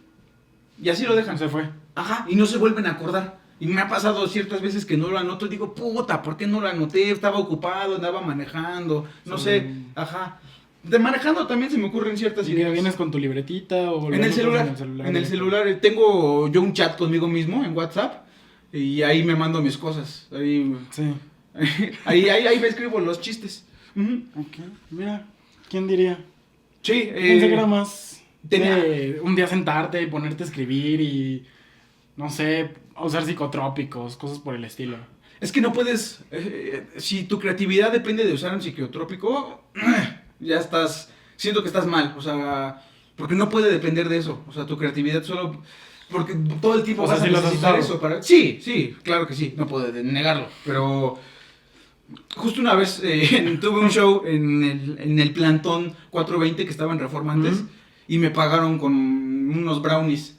C: y así lo dejan.
A: Se fue.
C: Ajá, y no se vuelven a acordar. Y me ha pasado ciertas veces que no lo anoto y digo, puta, ¿por qué no lo anoté? Estaba ocupado, andaba manejando, no
A: Sí.
C: sé, ajá. De manejando también se me ocurren ciertas
A: ¿Y que
C: ideas.
A: vienes con tu libretita o lo
C: En el
A: anotas
C: celular, en el celular tengo yo un chat conmigo mismo en WhatsApp y ahí me mando mis cosas. Ahí
A: Sí.
C: ahí me escribo los chistes. Ujú.
A: Ok, mira, ¿quién diría?
C: Sí,
A: Pensé que era más
C: tenía-
A: de un día sentarte y ponerte a escribir y, no sé, usar psicotrópicos, cosas por el estilo.
C: es que no puedes, si tu creatividad depende de usar un psicotrópico, ya siento que estás mal, o sea, porque no puede depender de eso, o sea, tu creatividad solo, porque todo el tiempo
A: O sea,
C: vas a
A: sí lo has
C: necesitar
A: usado.
C: eso para... Sí, claro que sí, no puedo negarlo, pero justo una vez tuve un show en el Plantón 420 que estaba en Reforma antes,
A: Ujú.
C: y me pagaron con unos brownies.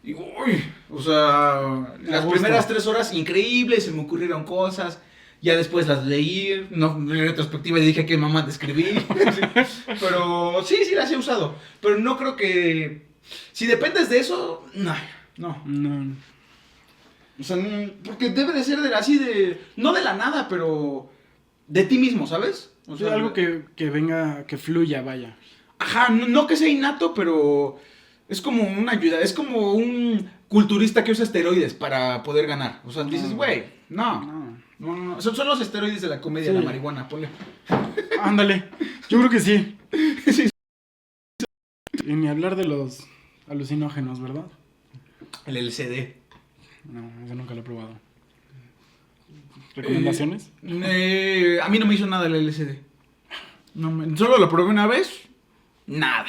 C: Y, uy, o sea, las
A: gusto.
C: primeras 3 horas increíbles, se me ocurrieron cosas. Ya después las leí, no, en retrospectiva dije que mamá te escribí. Pero sí las he usado. Pero no creo que... Si dependes de eso, no.
A: No.
C: O sea, porque debe de ser así de... No de la nada, pero... De ti mismo, ¿sabes? O
A: Sí, algo que venga, que fluya, vaya.
C: Ajá, no que sea innato, pero es como una ayuda, es como un culturista que usa esteroides para poder ganar. O sea, dices, güey, no. Son los esteroides de la comedia,
A: Sí.
C: la marihuana, ponle.
A: Ándale, yo creo que sí.
C: Sí.
A: Y ni hablar de los alucinógenos, ¿verdad?
C: El LCD.
A: No, eso nunca lo he probado. ¿Recomendaciones?
C: A mí no me hizo nada el LSD. Solo lo probé una vez. Nada.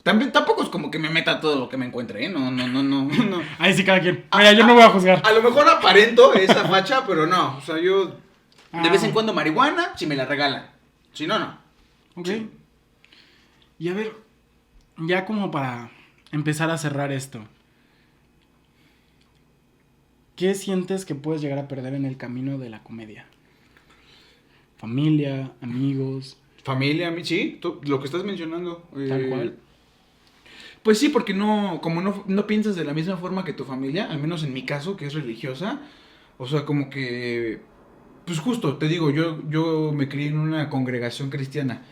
C: Tampoco es como que me meta todo lo que me encuentre, ¿eh? No.
A: Ahí sí, cada quien. Mira, yo no voy a juzgar.
C: A lo mejor aparento esa facha, pero no. O sea, yo de vez en
A: Ah.
C: cuando marihuana, si me la regalan. Si no, no.
A: Ok.
C: Sí.
A: Y a ver, ya como para empezar a cerrar esto. ¿Qué sientes que puedes llegar a perder en el camino de la comedia? Familia, amigos,
C: Familia, sí, lo que estás mencionando.
A: tal cual.
C: Pues sí, porque como no piensas de la misma forma que tu familia, al menos en mi caso, que es religiosa, o sea, como que, pues justo, te digo, yo me crié en una congregación cristiana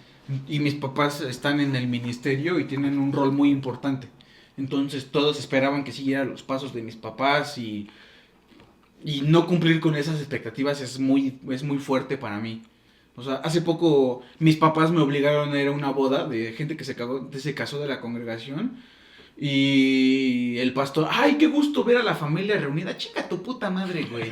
C: y mis papás están en el ministerio y tienen un rol muy importante. Entonces todos esperaban que siguiera los pasos de mis papás y no cumplir con esas expectativas es muy fuerte para mí. O sea, hace poco mis papás me obligaron a ir a una boda de gente que se casó de la congregación. Y el pastor, ay, qué gusto ver a la familia reunida. Chica tu puta madre, güey.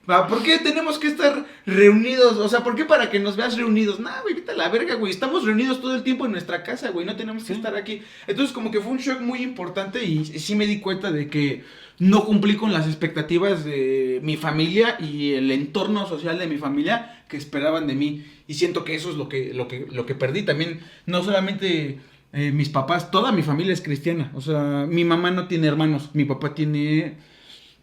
C: ¿Por qué tenemos que estar reunidos? O sea, ¿por qué para que nos veas reunidos? Nah, güey, vete a la verga, güey. Estamos reunidos todo el tiempo en nuestra casa, güey. No tenemos que estar aquí. Entonces, como que fue un shock muy importante y sí me di cuenta de que no cumplí con las expectativas de mi familia y el entorno social de mi familia que esperaban de mí. Y siento que eso es lo que perdí. También, no solamente mis papás, toda mi familia es cristiana. O sea, mi mamá no tiene hermanos. Mi papá tiene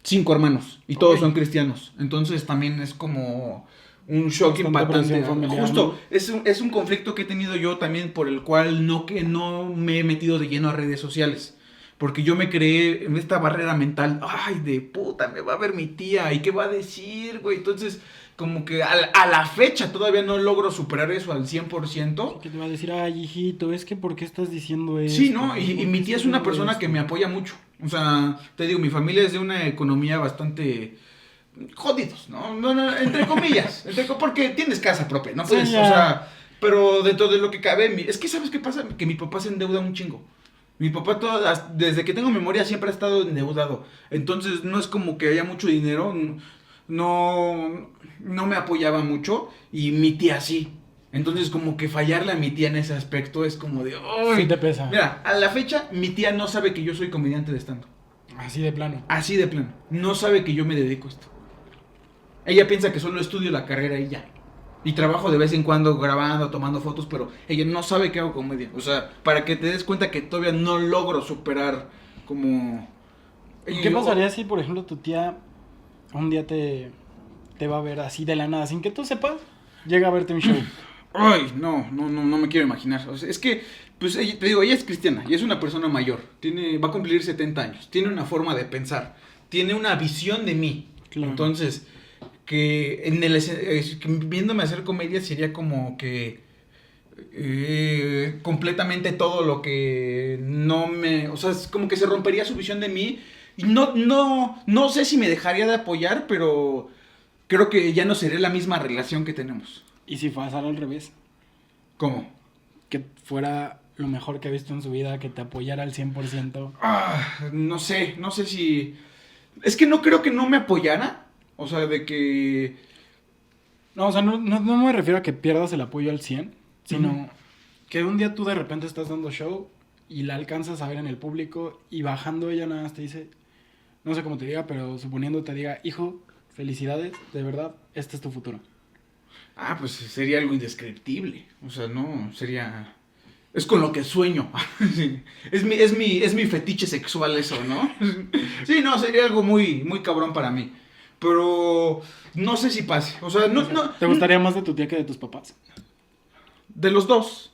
C: 5 hermanos y todos son cristianos. Entonces también es como un shock
A: Bastante
C: impactante.
A: presión familiar,
C: Justo, es un conflicto que he tenido yo también por el cual no me he metido de lleno a redes sociales. Porque yo me creé en esta barrera mental. Ay, de puta, me va a ver mi tía. ¿Y qué va a decir, güey? Entonces, como que a la fecha todavía no logro superar eso al 100%.
A: ¿Qué te va a decir? Ay, hijito, es que ¿por qué estás diciendo eso?
C: Sí, ¿no? Y mi tía es una persona que me apoya mucho. O sea, te digo, mi familia es de una economía bastante jodidos, ¿no? No, entre comillas. Porque tienes casa propia, no puedes,
A: Sí,
C: o sea, pero dentro de lo que cabe, es que ¿sabes qué pasa? Que mi papá se endeuda un chingo. Mi papá desde que tengo memoria siempre ha estado endeudado. Entonces no es como que haya mucho dinero, no me apoyaba mucho y mi tía sí. Entonces como que fallarle a mi tía en ese aspecto es como de... ¡ay!
A: Sí te pesa.
C: Mira, a la fecha mi tía no sabe que yo soy comediante de stand-up.
A: Así de plano.
C: Así de plano. No sabe que yo me dedico a esto. Ella piensa que solo estudio la carrera y ya. Y trabajo de vez en cuando grabando, tomando fotos, pero ella no sabe que hago comedia. O sea, para que te des cuenta que todavía no logro superar como...
A: ¿Y qué pasaría si, por ejemplo, tu tía un día te va a ver así de la nada, sin que tú sepas, llega a verte mi show?
C: Ay, no me quiero imaginar. O sea, es que, pues, te digo, ella es cristiana y es una persona mayor. Va a cumplir 70 años. Tiene una forma de pensar. Tiene una visión de mí.
A: Claro.
C: Entonces, que viéndome hacer comedia sería como que completamente todo lo que no me... O sea, es como que se rompería su visión de mí. Y no sé si me dejaría de apoyar, pero creo que ya no sería la misma relación que tenemos.
A: ¿Y si pasara al revés?
C: ¿Cómo?
A: Que fuera lo mejor que ha visto en su vida, que te apoyara al 100%.
C: No sé si... Es que no creo que no me apoyara. O sea, de que...
A: No, o sea, no me refiero a que pierdas el apoyo al 100, sino que un día tú de repente estás dando show y la alcanzas a ver en el público y bajando ella nada más te dice, no sé cómo te diga, pero suponiendo te diga, hijo, felicidades, de verdad, este es tu futuro.
C: Pues sería algo indescriptible. O sea, no, sería... Es con lo que sueño. Sí. Es mi fetiche sexual eso, ¿no? Sí, no, sería algo muy, muy cabrón para mí. Pero no sé si pase. O sea,
A: ¿Te gustaría más de tu tía que de tus papás?
C: De los dos.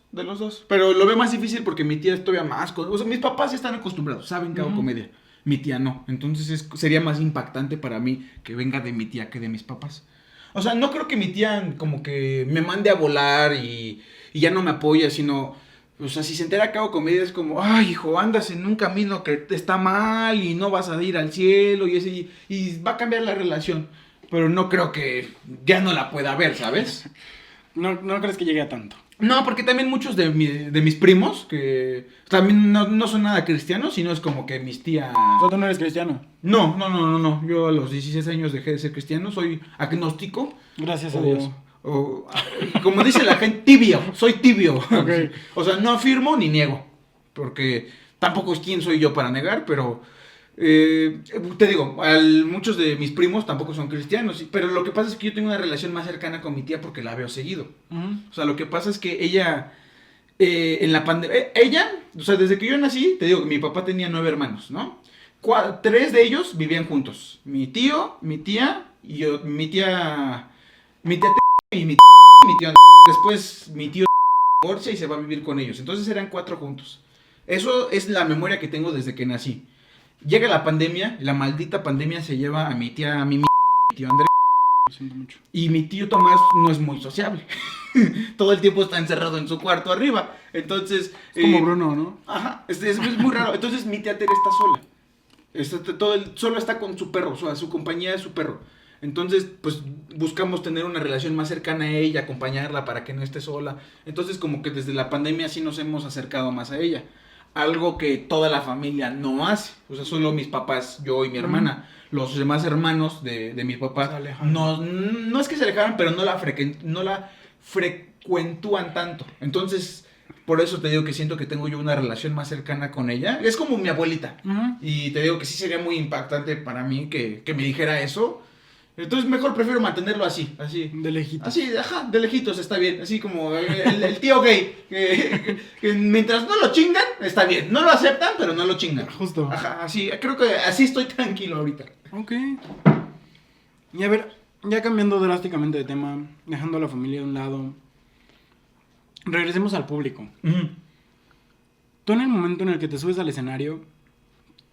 C: Pero lo veo más difícil porque mi tía es todavía más... O sea, mis papás ya están acostumbrados, saben que hago comedia. Mi tía no. Entonces sería más impactante para mí que venga de mi tía que de mis papás. O sea, no creo que mi tía como que me mande a volar y ya no me apoya, sino... O sea, si se entera que hago comedia es como, ay, hijo, andas en un camino que está mal y no vas a ir al cielo y va a cambiar la relación. Pero no creo que ya no la pueda ver, ¿sabes?
A: No crees que llegue a tanto.
C: No, porque también muchos de mis primos, que también no son nada cristianos, sino es como que mis tías...
A: O sea, tú no eres cristiano.
C: No. Yo a los 16 años dejé de ser cristiano, soy agnóstico.
A: Gracias a Dios.
C: O, como dice la gente, tibio, soy tibio.
A: Ok.
C: O sea, no afirmo ni niego, porque tampoco es quién soy yo para negar, pero te digo, muchos de mis primos tampoco son cristianos, pero lo que pasa es que yo tengo una relación más cercana con mi tía porque la veo seguido.
A: Ujú.
C: O sea, lo que pasa es que ella, en la pandemia, o sea, desde que yo nací, te digo que mi papá tenía 9 hermanos, ¿no? 3 de ellos vivían juntos, mi tío, mi tía, y yo, mi tía y mi tío. Después mi tío divorcia y se va a vivir con ellos. Entonces eran 4 juntos. Eso es la memoria que tengo desde que nací. Llega la pandemia, la maldita pandemia se lleva a mi tía, a mi tío Andrés.
A: Lo siento mucho.
C: Y mi tío Tomás no es muy sociable. Todo el tiempo está encerrado en su cuarto arriba. Entonces...
A: Es como Bruno, ¿no?
C: Ajá, es muy raro. Entonces mi tía Tere está sola. Solo está con su perro, o sea, su compañía es su perro. Entonces, pues buscamos tener una relación más cercana a ella, acompañarla para que no esté sola. Entonces, como que desde la pandemia sí nos hemos acercado más a ella. Algo que toda la familia no hace. O sea, solo mis papás, yo y mi hermana. Los demás hermanos de mis papás
A: Se alejaron.
C: no es que se alejaran, pero no la frecuentúan tanto. Entonces, por eso te digo que siento que tengo yo una relación más cercana con ella. Es como mi abuelita.
A: Ujú.
C: Y te digo que sí sería muy impactante para mí que me dijera eso. Entonces mejor prefiero mantenerlo así.
A: De lejitos.
C: Así, ajá, de lejitos está bien. Así como el tío gay. Que mientras no lo chingan, está bien. No lo aceptan, pero no lo chingan.
A: Justo.
C: Ajá, así, creo que así estoy tranquilo ahorita.
A: Ok. Y a ver, ya cambiando drásticamente de tema, dejando a la familia de un lado, regresemos al público. Tú en el momento en el que te subes al escenario,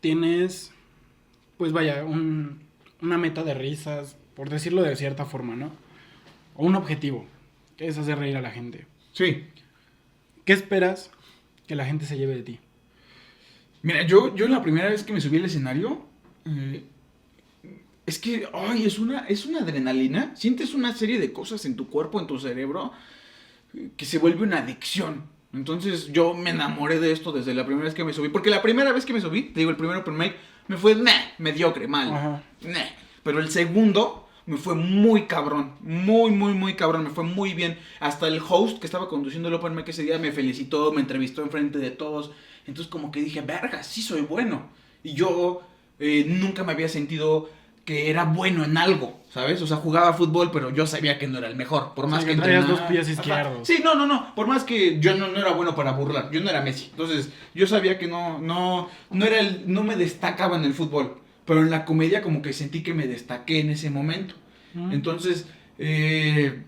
A: tienes, pues vaya, una meta de risas, por decirlo de cierta forma, ¿no? O un objetivo, que es hacer reír a la gente.
C: Sí.
A: ¿Qué esperas que la gente se lleve de ti?
C: Mira, yo la primera vez que me subí al escenario, es que, ay, es una adrenalina. Sientes una serie de cosas en tu cuerpo, en tu cerebro, que se vuelve una adicción. Entonces yo me enamoré de esto desde la primera vez que me subí. Porque la primera vez que me subí, te digo, el primer open mic, me fue mediocre, mal.
A: Ajá.
C: Pero el segundo me fue muy cabrón. Muy cabrón. Me fue muy bien. Hasta el host que estaba conduciendo el open mic ese día me felicitó, me entrevistó enfrente de todos. Entonces como que dije, verga, sí soy bueno. Y yo nunca me había sentido que era bueno en algo, ¿sabes? O sea, jugaba fútbol, pero yo sabía que no era el mejor. Por más
A: O sea,
C: que
A: traías
C: entrenara.
A: dos pies
C: Ajá.
A: izquierdos.
C: Sí, no. Por más que yo no era bueno para burlar. Yo no era Messi. Entonces, yo sabía que no me destacaba en el fútbol. Pero en la comedia como que sentí que me destaqué en ese momento. Entonces, me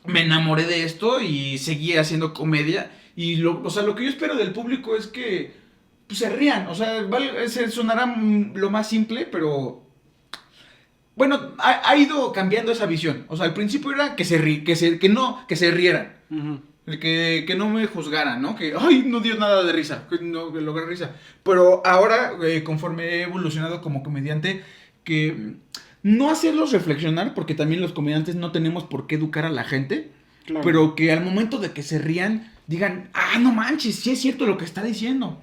C: enamoré de esto y seguí haciendo comedia. Y o sea, lo que yo espero del público es que pues, se rían. O sea, sonará lo más simple, pero bueno, ha ido cambiando esa visión. O sea, al principio era que se rieran.
A: Ujú.
C: Que no me juzgaran, ¿no? Que, ay, no dio nada de risa, que no que logré risa. Pero ahora, conforme he evolucionado como comediante, que no hacerlos reflexionar, porque también los comediantes no tenemos por qué educar a la gente,
A: Claro.
C: pero que al momento de que se rían, digan, ah, no manches, sí es cierto lo que está diciendo.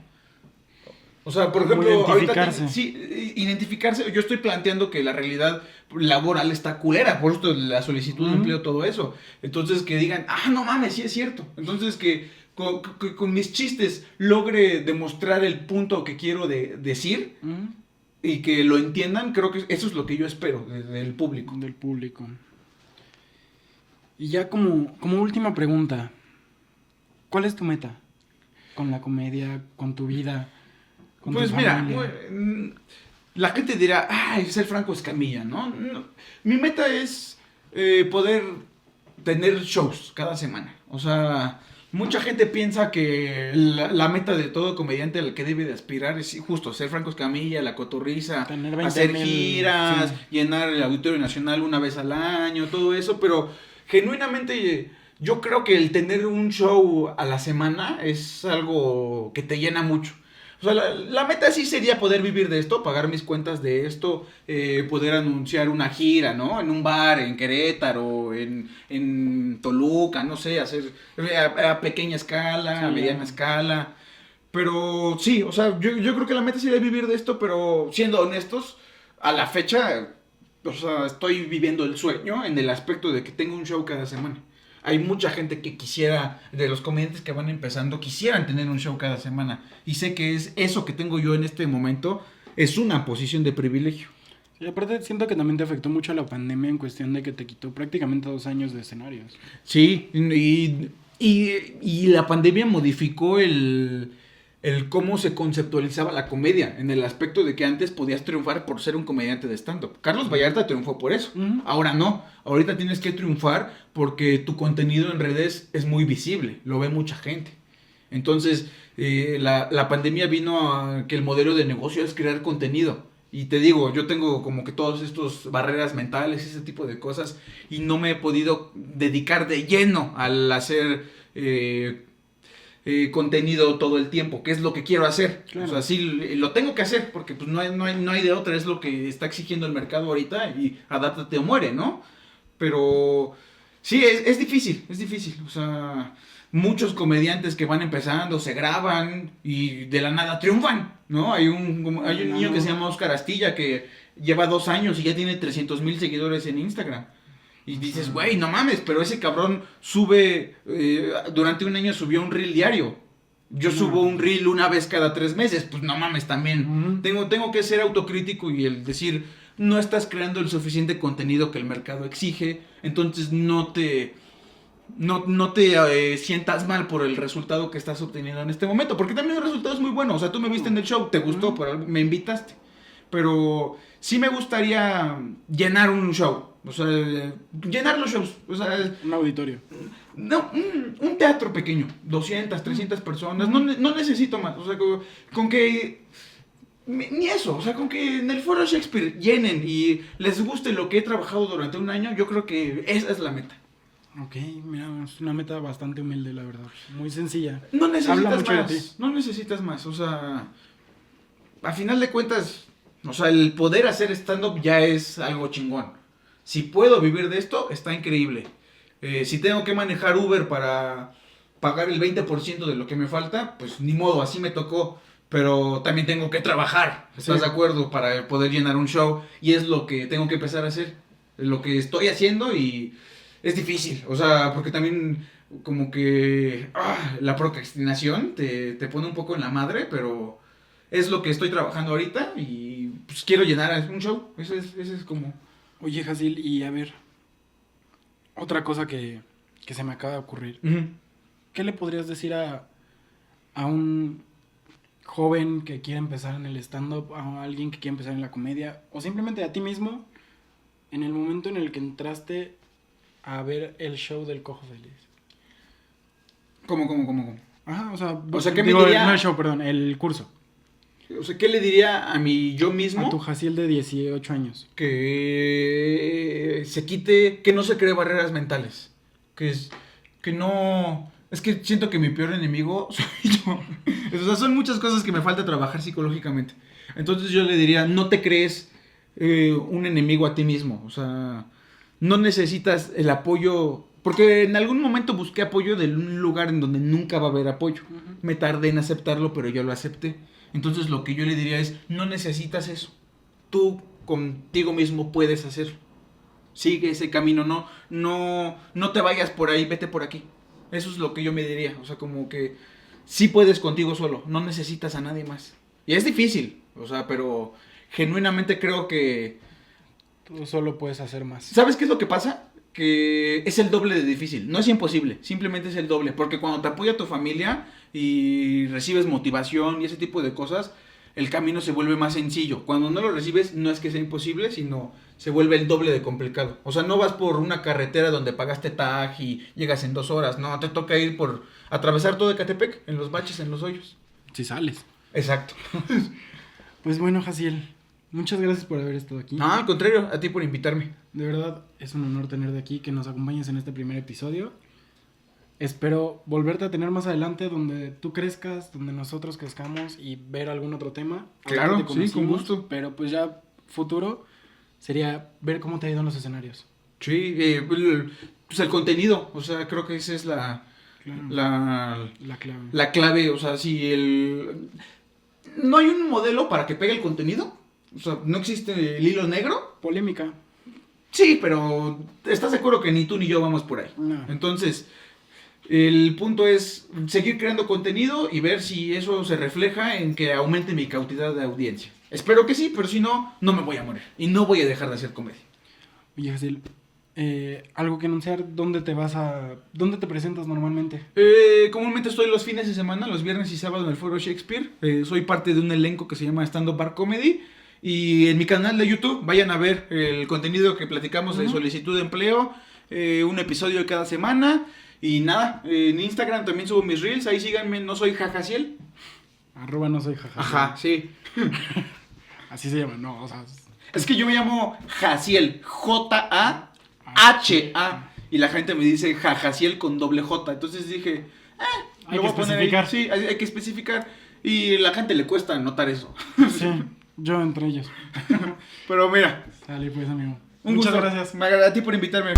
C: O sea, por
A: Como
C: ejemplo,
A: identificarse.
C: Identificarse. Yo estoy planteando que la realidad laboral está culera, por esto la solicitud de empleo, todo eso. Entonces que digan, ah, no mames, sí es cierto. Entonces que con mis chistes logre demostrar el punto que quiero decir
A: Ujú.
C: y que lo entiendan, creo que eso es lo que yo espero del público.
A: Del público. Y ya como última pregunta, ¿cuál es tu meta con la comedia, con tu vida, con
C: Pues
A: tu
C: mira,
A: familia?
C: la gente dirá, ay, ser Franco Escamilla, ¿no? Mi meta es poder tener shows cada semana. O sea, mucha gente piensa que la meta de todo comediante al que debe de aspirar es justo ser Franco Escamilla, la cotorriza,
A: Tener 20,000,
C: hacer giras,
A: sí.
C: llenar el Auditorio Nacional una vez al año, todo eso, pero genuinamente yo creo que el tener un show a la semana es algo que te llena mucho. O sea, la meta sí sería poder vivir de esto, pagar mis cuentas de esto, poder anunciar una gira, ¿no? En un bar, en Querétaro, México, en Toluca, no sé, hacer a pequeña escala,
A: Sí,
C: a mediana escala. Pero sí, o sea, yo creo que la meta sería vivir de esto, pero siendo honestos, a la fecha, o sea, estoy viviendo el sueño en el aspecto de que tengo un show cada semana. Hay mucha gente que quisiera, de los comediantes que van empezando, quisieran tener un show cada semana. Y sé que es eso que tengo yo en este momento, es una posición de privilegio.
A: Y aparte siento que también te afectó mucho la pandemia en cuestión de que te quitó prácticamente 2 años de escenarios.
C: Sí, y la pandemia modificó el cómo se conceptualizaba la comedia, en el aspecto de que antes podías triunfar por ser un comediante de stand-up. Carlos Vallarta triunfó por eso,
A: Ujú.
C: ahora no, ahorita tienes que triunfar porque tu contenido en redes es muy visible, lo ve mucha gente. Entonces, la pandemia vino a que el modelo de negocio es crear contenido. Y te digo, yo tengo como que todas estas barreras mentales, ese tipo de cosas, y no me he podido dedicar de lleno al hacer contenido todo el tiempo, que es lo que quiero hacer.
A: Claro.
C: O sea, sí, lo tengo que hacer, porque pues no hay de otra, es lo que está exigiendo el mercado ahorita, y adáptate o muere, ¿no? Pero sí, es difícil, o sea, muchos comediantes que van empezando se graban y de la nada triunfan, ¿no? Hay un niño que se llama Oscar Astilla que lleva 2 años y ya tiene 300,000 seguidores en Instagram. Y dices, güey, no mames, pero ese cabrón sube, durante un año subió un reel diario. Yo subo un reel una vez cada 3 meses, pues no mames también.
A: Ujú.
C: Tengo que ser autocrítico y el decir, no estás creando el suficiente contenido que el mercado exige, entonces no te sientas mal por el resultado que estás obteniendo en este momento, porque también el resultado es muy bueno. O sea, tú me viste en el show, te gustó, por algo, me invitaste. Pero sí me gustaría llenar un show. O sea, llenar los shows. O sea,
A: Un auditorio.
C: no, un teatro pequeño, 200, 300 personas, no necesito más. O sea, con que ni eso, o sea, con que en el Foro Shakespeare llenen y les guste lo que he trabajado durante un año, yo creo que esa es la meta.
A: Ok, mira, es una meta bastante humilde, la verdad. Muy sencilla.
C: No
A: Habla
C: necesitas
A: mucho de ti.
C: más, no necesitas más, o sea, a final de cuentas, o sea, el poder hacer stand-up ya es algo chingón. Si puedo vivir de esto, está increíble. Si tengo que manejar Uber para pagar el 20% de lo que me falta, pues ni modo, así me tocó. Pero también tengo que trabajar, ¿estás
A: Sí.
C: de acuerdo? Para poder llenar un show. Y es lo que tengo que empezar a hacer. Lo que estoy haciendo y es difícil. O sea, porque también como que la procrastinación te pone un poco en la madre, pero es lo que estoy trabajando ahorita y pues quiero llenar un show. Ese es como...
A: Oye, Jasil, y a ver, otra cosa que se me acaba de ocurrir.
C: Ujú.
A: ¿Qué le podrías decir a un joven que quiere empezar en el stand-up, a alguien que quiere empezar en la comedia, o simplemente a ti mismo, en el momento en el que entraste a ver el show del Cojo Feliz?
C: ¿Cómo?
A: Ajá,
C: O sea, ¿qué me
A: digo,
C: diría?
A: no el show, perdón, el curso.
C: O sea, ¿qué le diría a mi yo mismo?
A: A tu Jaciel de 18 años.
C: Que se quite, que no se cree barreras mentales. Que no... Es que siento que mi peor enemigo soy yo. O sea, son muchas cosas que me falta trabajar psicológicamente. Entonces yo le diría, no te crees un enemigo a ti mismo. O sea, no necesitas el apoyo... Porque en algún momento busqué apoyo de un lugar en donde nunca va a haber apoyo.
A: Ujú.
C: Me tardé en aceptarlo, pero yo lo acepté. Entonces lo que yo le diría es, no necesitas eso. Tú contigo mismo puedes hacerlo. Sigue ese camino, no te vayas por ahí, vete por aquí. Eso es lo que yo me diría. O sea, como que sí puedes contigo solo, no necesitas a nadie más. Y es difícil, o sea, pero genuinamente creo que...
A: Tú solo puedes hacer más.
C: ¿Sabes qué es lo que pasa? Que es el doble de difícil. No es imposible, simplemente es el doble. Porque cuando te apoya tu familia y recibes motivación y ese tipo de cosas, el camino se vuelve más sencillo. Cuando no lo recibes, no es que sea imposible, sino se vuelve el doble de complicado. O sea, no vas por una carretera donde pagaste tag y llegas en 2 horas. No, te toca ir por atravesar todo Ecatepec, en los baches, en los hoyos.
A: Si sales.
C: Exacto.
A: Pues bueno, Jaciel, muchas gracias por haber estado aquí.
C: No, al contrario, a ti por invitarme.
A: De verdad, es un honor tenerte aquí, que nos acompañes en este primer episodio. Espero volverte a tener más adelante, donde tú crezcas, donde nosotros crezcamos y ver algún otro tema.
C: Claro,
A: Ahorita te
C: sí, con
A: conocimos,
C: gusto.
A: Pero pues ya futuro sería ver cómo te ha ido en los escenarios.
C: Sí, pues el contenido, o sea, creo que esa es
A: Claro. La clave.
C: la clave, o sea, si no hay un modelo para que pegue el contenido, o sea, no existe el hilo negro.
A: Polémica.
C: Sí, pero ¿estás de acuerdo que ni tú ni yo vamos por ahí?
A: No.
C: Entonces, el punto es seguir creando contenido y ver si eso se refleja en que aumente mi cantidad de audiencia. Espero que sí, pero si no, no me voy a morir y no voy a dejar de hacer comedia.
A: Oye, Jaciel, algo que anunciar, ¿dónde te presentas normalmente?
C: Comúnmente estoy los fines de semana, los viernes y sábados en el Foro Shakespeare. Soy parte de un elenco que se llama Stand Up Bar Comedy. Y en mi canal de YouTube vayan a ver el contenido que platicamos de solicitud de empleo. Un episodio cada semana. Y nada, en Instagram también subo mis reels. Ahí síganme, no soy Jajaciel.
A: ¡@ no soy jaja.
C: Ajá, sí.
A: Así se llama, no, o sea.
C: Es que yo me llamo Jaciel, Jaha. Y la gente me dice Jajaciel con doble J. Entonces dije,
A: Hay
C: lo
A: que
C: voy a poner ahí.
A: especificar.
C: Sí, hay que especificar. Y a la gente le cuesta notar eso.
A: Sí, yo entre ellos.
C: Pero mira,
A: Sale pues, amigo.
C: un
A: Muchas
C: gusto.
A: gracias.
C: Me agrada a ti por invitarme.